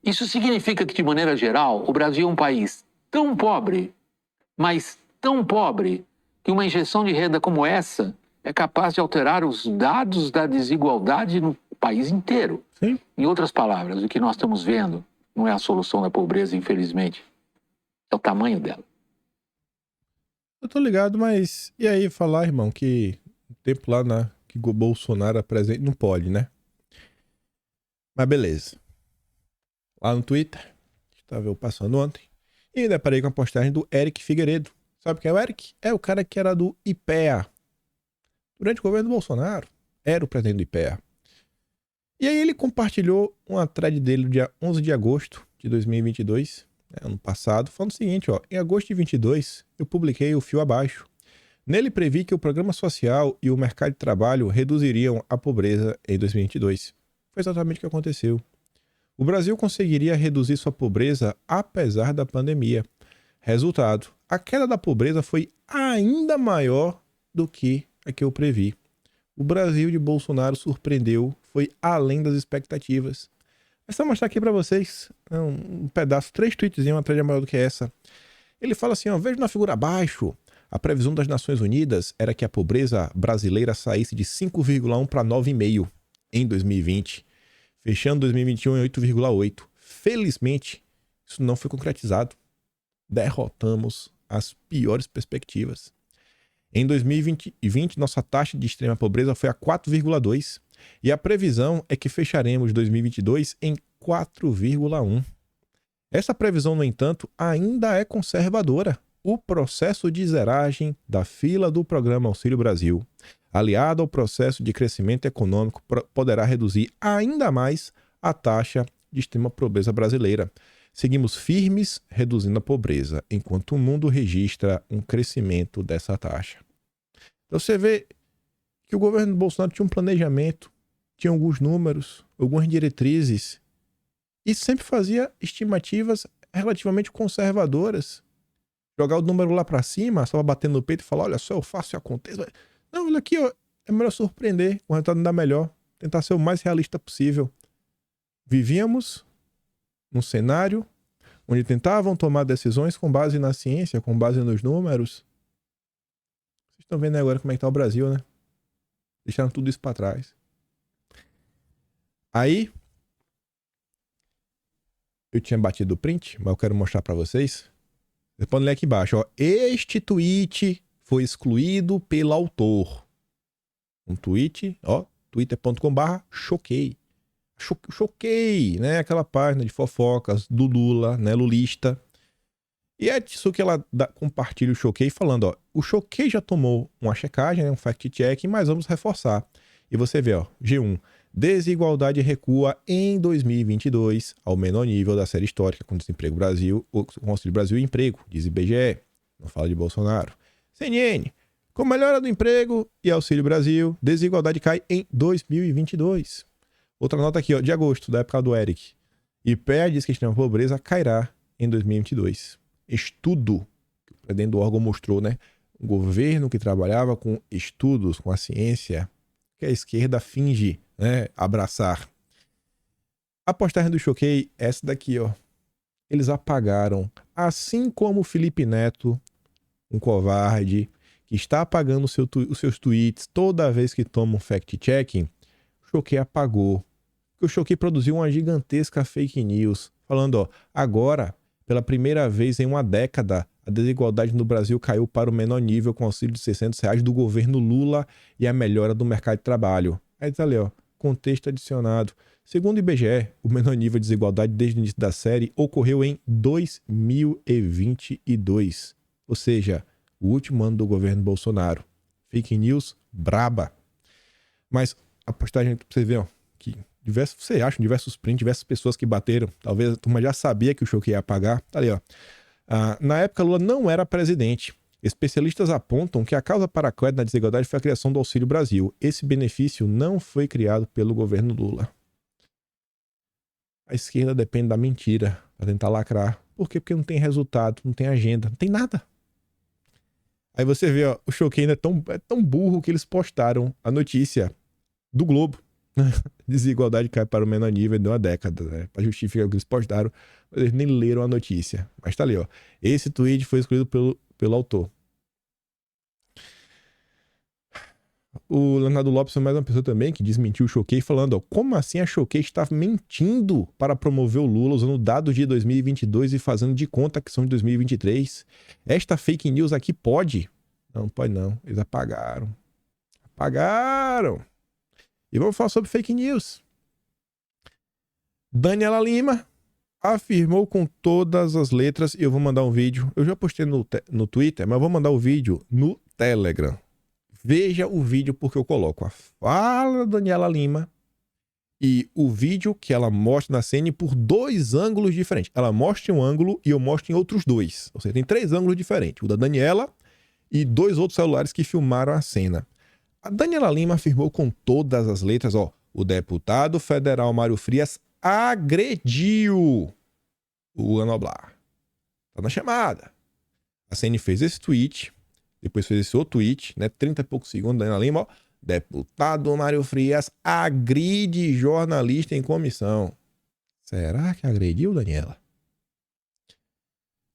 Isso significa que, de maneira geral, o Brasil é um país tão pobre, mas tão pobre, que uma injeção de renda como essa é capaz de alterar os dados da desigualdade no país inteiro. Sim. Em outras palavras, o que nós estamos vendo não é a solução da pobreza, infelizmente. É o tamanho dela. Eu tô ligado, mas... E aí falar, irmão, que o tempo lá que o Bolsonaro apresenta... Não pode, né? Mas beleza. Lá no Twitter, estava eu passando ontem, e me deparei com a postagem do Eric Figueiredo. Sabe quem é o Eric? É o cara que era do IPEA. Durante o governo do Bolsonaro, era o presidente do IPEA. E aí ele compartilhou uma thread dele no dia 11 de agosto de 2022, ano passado, falando o seguinte, ó: em agosto de 22, eu publiquei o Fio Abaixo. Nele previ que o programa social e o mercado de trabalho reduziriam a pobreza em 2022. Foi exatamente o que aconteceu. O Brasil conseguiria reduzir sua pobreza apesar da pandemia. Resultado, a queda da pobreza foi ainda maior do que a que eu previ. O Brasil de Bolsonaro surpreendeu, foi além das expectativas. Mas só mostrar aqui pra vocês um pedaço, 3 tweetzinhos, uma thread maior do que essa. Ele fala assim, ó: vejo na figura abaixo, a previsão das Nações Unidas era que a pobreza brasileira saísse de 5,1 para 9,5 em 2020, fechando 2021 em 8,8. Felizmente, isso não foi concretizado. Derrotamos as piores perspectivas. Em 2020, nossa taxa de extrema pobreza foi a 4,2 e a previsão é que fecharemos 2022 em 4,1. Essa previsão, no entanto, ainda é conservadora. O processo de zeragem da fila do programa Auxílio Brasil, aliado ao processo de crescimento econômico, poderá reduzir ainda mais a taxa de extrema pobreza brasileira. Seguimos firmes reduzindo a pobreza, enquanto o mundo registra um crescimento dessa taxa. Então você vê que o governo do Bolsonaro tinha um planejamento, tinha alguns números, algumas diretrizes, e sempre fazia estimativas relativamente conservadoras. Jogar o número lá para cima, só bater no peito e falar: olha só, eu faço e aconteça. Não, olha aqui, ó, é melhor surpreender, o resultado não dá melhor, tentar ser o mais realista possível. Vivíamos num cenário onde tentavam tomar decisões com base na ciência, com base nos números. Vocês estão vendo agora como é que tá o Brasil, né? Deixaram tudo isso para trás. Aí, eu tinha batido o print, mas eu quero mostrar para vocês. Vocês podem ler aqui embaixo, ó: este tweet foi excluído pelo autor. Um tweet, ó, twitter.com/choquei. Choquei, né? Aquela página de fofocas do Lula, né? Lulista. E é disso que ela compartilha o Choquei falando, ó: o Choquei já tomou uma checagem, né? Um fact-check, mas vamos reforçar. E você vê, ó, G1. Desigualdade recua em 2022 ao menor nível da série histórica com desemprego Brasil, com Auxílio Brasil e emprego, diz IBGE. Não fala de Bolsonaro. CNN. Com melhora do emprego e Auxílio Brasil, desigualdade cai em 2022. Outra nota aqui, ó, de agosto, da época do Eric. IPEA diz que a extrema pobreza cairá em 2022. Estudo que o presidente do órgão mostrou, né? Um governo que trabalhava com estudos, com a ciência, que a esquerda finge, né, abraçar. A postagem do Choquei é essa daqui, ó. Eles apagaram, assim como o Felipe Neto um covarde, que está apagando os seus tweets toda vez que toma um fact-checking, o Choquei apagou. O Choquei produziu uma gigantesca fake news, falando, ó, agora, pela primeira vez em uma década, a desigualdade no Brasil caiu para o menor nível com auxílio de R$600 do governo Lula e a melhora do mercado de trabalho. Aí tá ali, ó, contexto adicionado. Segundo o IBGE, o menor nível de desigualdade desde o início da série ocorreu em 2022, ou seja, o último ano do governo Bolsonaro. Fake news braba. Mas a postagem, pra você ver, ó, que você acha diversos prints, diversas pessoas que bateram. Talvez a turma já sabia que o Choquei ia apagar. Tá ali, ó. Na época, Lula não era presidente. Especialistas apontam que a causa para a queda na desigualdade foi a criação do Auxílio Brasil. Esse benefício não foi criado pelo governo Lula. A esquerda depende da mentira para tentar lacrar. Por quê? Porque não tem resultado, não tem agenda, não tem nada. Aí você vê, ó, o Choquei ainda é tão burro que eles postaram a notícia do Globo. Desigualdade cai para o menor nível de uma década, né? Para justificar o que eles postaram, mas eles nem leram a notícia. Mas tá ali, ó. Esse tweet foi escolhido pelo autor. O Leonardo Lopes é mais uma pessoa também que desmentiu o Choquei, falando, ó, como assim a Choquei está mentindo para promover o Lula, usando dados de 2022 e fazendo de conta que são de 2023? Esta fake news aqui pode? Não pode não, eles apagaram. Apagaram! E vamos falar sobre fake news. Daniela Lima afirmou com todas as letras, e eu vou mandar um vídeo, eu já postei no Twitter, mas eu vou mandar o vídeo no Telegram. Veja o vídeo porque eu coloco a fala da Daniela Lima e o vídeo que ela mostra na cena por dois ângulos diferentes. Ela mostra em um ângulo e eu mostro em outros dois. Ou seja, tem três ângulos diferentes. O da Daniela e dois outros celulares que filmaram a cena. A Daniela Lima afirmou com todas as letras, ó, o deputado federal Mário Frias agrediu o Guga Noblar. Tá na chamada. A CN fez esse tweet, depois fez esse outro tweet, né? 30 e poucos segundos, Daniela Lima, ó. Deputado Mário Frias agride jornalista em comissão. Será que agrediu, Daniela?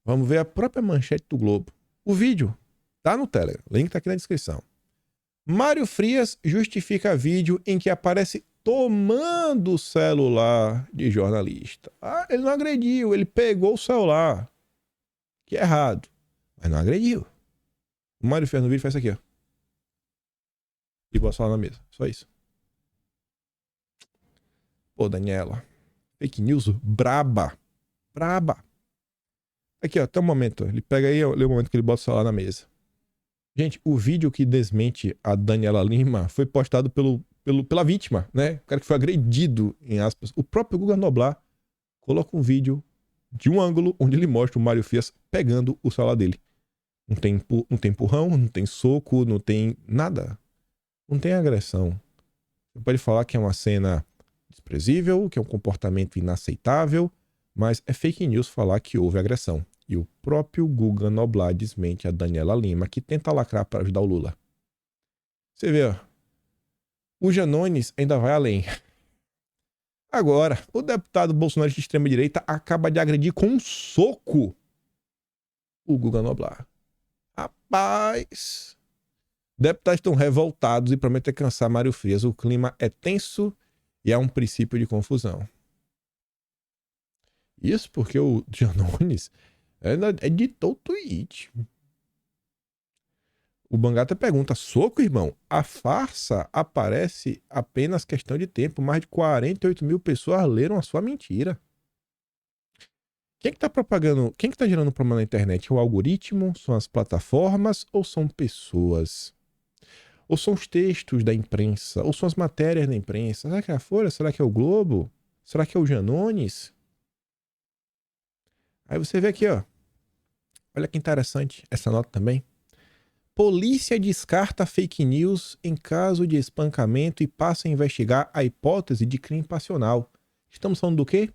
Vamos ver a própria manchete do Globo. O vídeo tá no Telegram, o link tá aqui na descrição. Mário Frias justifica vídeo em que aparece tomando o celular de jornalista. Ah, ele não agrediu, ele pegou o celular. Que é errado. Mas não agrediu. O Mário Frias no vídeo faz isso aqui, ó. E bota o celular na mesa. Só isso. Pô, Daniela. Fake news braba. Braba. Aqui, ó, até um momento. Ele pega aí, lê o momento que ele bota o celular na mesa. Gente, o vídeo que desmente a Daniela Lima foi postado pela vítima, né? O cara que foi agredido, em aspas. O próprio Guga Noblar coloca um vídeo de um ângulo onde ele mostra o Mário Frias pegando o celular dele. Não tem empurrão, não tem soco, não tem nada. Não tem agressão. Você pode falar que é uma cena desprezível, que é um comportamento inaceitável, mas é fake news falar que houve agressão. E o próprio Guga Noblar desmente a Daniela Lima, que tenta lacrar para ajudar o Lula. Você vê, ó. O Janones ainda vai além. Agora, o deputado bolsonarista de extrema-direita acaba de agredir com um soco o Guga Noblar. Rapaz! Deputados estão revoltados e prometem cansar Mário Frias. O clima é tenso e há um princípio de confusão. Isso porque o Janones editou o tweet. O Bangata pergunta, soco, irmão? A farsa aparece apenas questão de tempo. Mais de 48 mil pessoas leram a sua mentira. Quem que tá propagando? Quem que tá gerando problema na internet? É o algoritmo? São as plataformas? Ou são pessoas? Ou são os textos da imprensa? Ou são as matérias da imprensa? Será que é a Folha? Será que é o Globo? Será que é o Janones? Aí você vê aqui, ó. Olha que interessante essa nota também. Polícia descarta fake news em caso de espancamento e passa a investigar a hipótese de crime passional. Estamos falando do quê?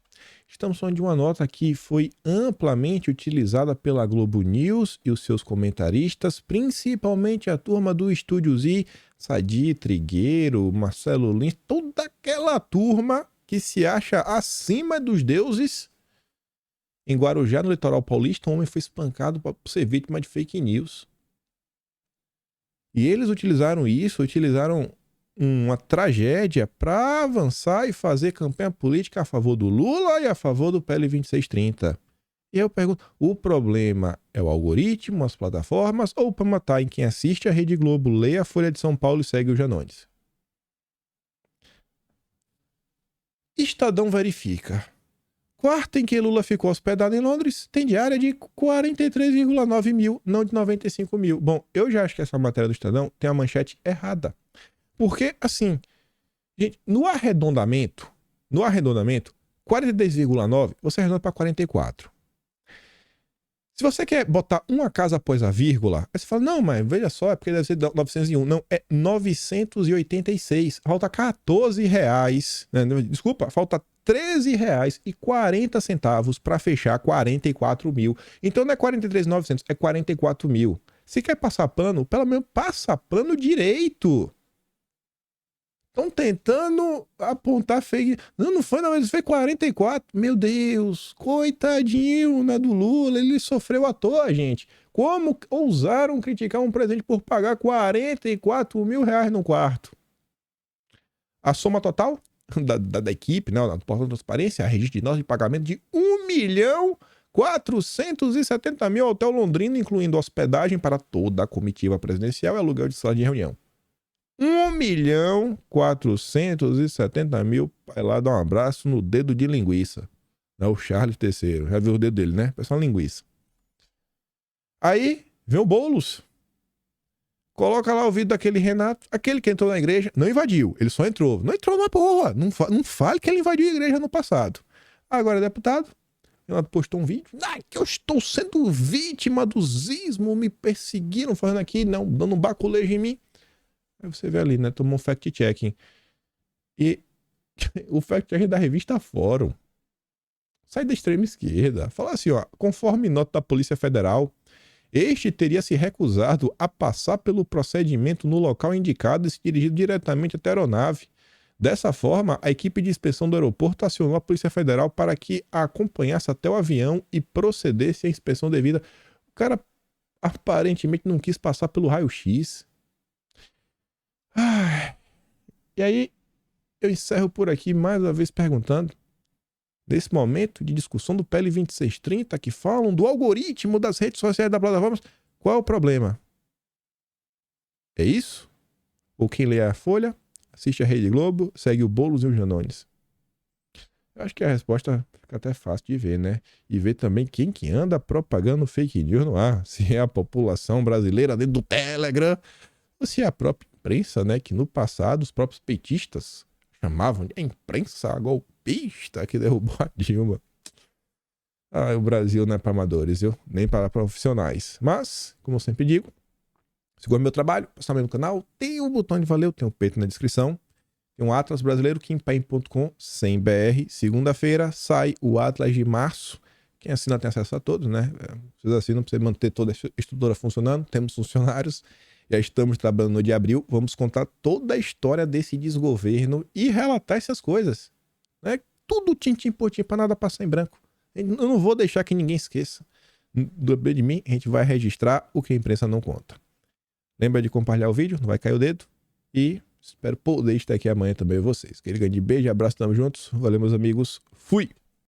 Estamos falando de uma nota que foi amplamente utilizada pela Globo News e os seus comentaristas, principalmente a turma do Estúdio Z, Sadi, Trigueiro, Marcelo Lins, toda aquela turma que se acha acima dos deuses Em Guarujá, no litoral paulista, um homem foi espancado por ser vítima de fake news. E eles utilizaram uma tragédia para avançar e fazer campanha política a favor do Lula e a favor do PL 2630. E eu pergunto, o problema é o algoritmo, as plataformas, ou para matar em quem assiste a Rede Globo, lê a Folha de São Paulo e segue o Janones? Estadão verifica. Quarto em que Lula ficou hospedado em Londres tem diária de 43,9 mil, não de 95 mil. Bom, eu já acho que essa matéria do Estadão tem a manchete errada. Porque, assim, gente, no arredondamento, 43,9, você arredonda para 44. Se você quer botar uma casa após a vírgula, aí você fala, não, mas veja só, é porque deve ser 901. Não, é 986. Falta R$14. Né? Desculpa, falta R$13,40 para fechar 44 mil. Então não é 43.900, é 44 mil. Se quer passar pano, pelo menos passa pano direito. Estão tentando apontar fake. Não foi, não, mas foi 44. Meu Deus, coitadinho, né, do Lula, ele sofreu à toa, gente. Como ousaram criticar um presidente por pagar 44 mil reais no quarto? A soma total da equipe, né, da porta de transparência, a registro de nota de pagamento de 1.470.000 ao Hotel Londrina, incluindo hospedagem para toda a comitiva presidencial e aluguel de sala de reunião. 1.470.000, vai lá dar um abraço no dedo de linguiça. É o Charles III, já viu o dedo dele, né? Parece uma linguiça. Aí, vem o Boulos. Coloca lá o vídeo daquele Renato, aquele que entrou na igreja, não invadiu, ele só entrou. Não entrou na porra, não fale que ele invadiu a igreja no passado. Agora é deputado, Renato postou um vídeo, que eu estou sendo vítima do zismo, me perseguiram, fazendo aqui, não, dando um baculejo em mim. Aí você vê ali, né? Tomou um fact-checking. E o fact-checking da revista Fórum sai da extrema esquerda. Fala assim, ó, conforme nota da Polícia Federal, este teria se recusado a passar pelo procedimento no local indicado e se dirigido diretamente até a aeronave. Dessa forma, a equipe de inspeção do aeroporto acionou a Polícia Federal para que a acompanhasse até o avião e procedesse à inspeção devida. O cara aparentemente não quis passar pelo raio-x. E aí, eu encerro por aqui mais uma vez perguntando, nesse momento de discussão do PL 2630, que falam do algoritmo das redes sociais da plataforma, qual é o problema? É isso? Ou quem lê a Folha, assiste a Rede Globo, segue o Boulos e o Janones? Eu acho que a resposta fica até fácil de ver, né? E ver também quem que anda propagando fake news no ar. Se é a população brasileira dentro do Telegram, ou se é a própria imprensa, né? Que no passado os próprios petistas chamavam de imprensa golpista que derrubou a Dilma. O Brasil não é para amadores, viu? Nem para profissionais. Mas, como eu sempre digo, se gosta do meu trabalho, passa também no canal, tem o botão de valeu, tem o peito na descrição. Tem um Atlas brasileiro, kimpaim.com, sem BR. Segunda-feira sai o Atlas de março. Quem assina tem acesso a todos, né? Vocês assinam para você manter toda a estrutura funcionando. Temos funcionários. Já estamos trabalhando no de abril. Vamos contar toda a história desse desgoverno e relatar essas coisas. Né? Tudo tintim por tintim, para nada passar em branco. Eu não vou deixar que ninguém esqueça. Do bem de mim, a gente vai registrar o que a imprensa não conta. Lembra de compartilhar o vídeo, não vai cair o dedo. E espero poder estar aqui amanhã também com vocês. Aquele grande beijo, abraço, tamo juntos. Valeu, meus amigos. Fui!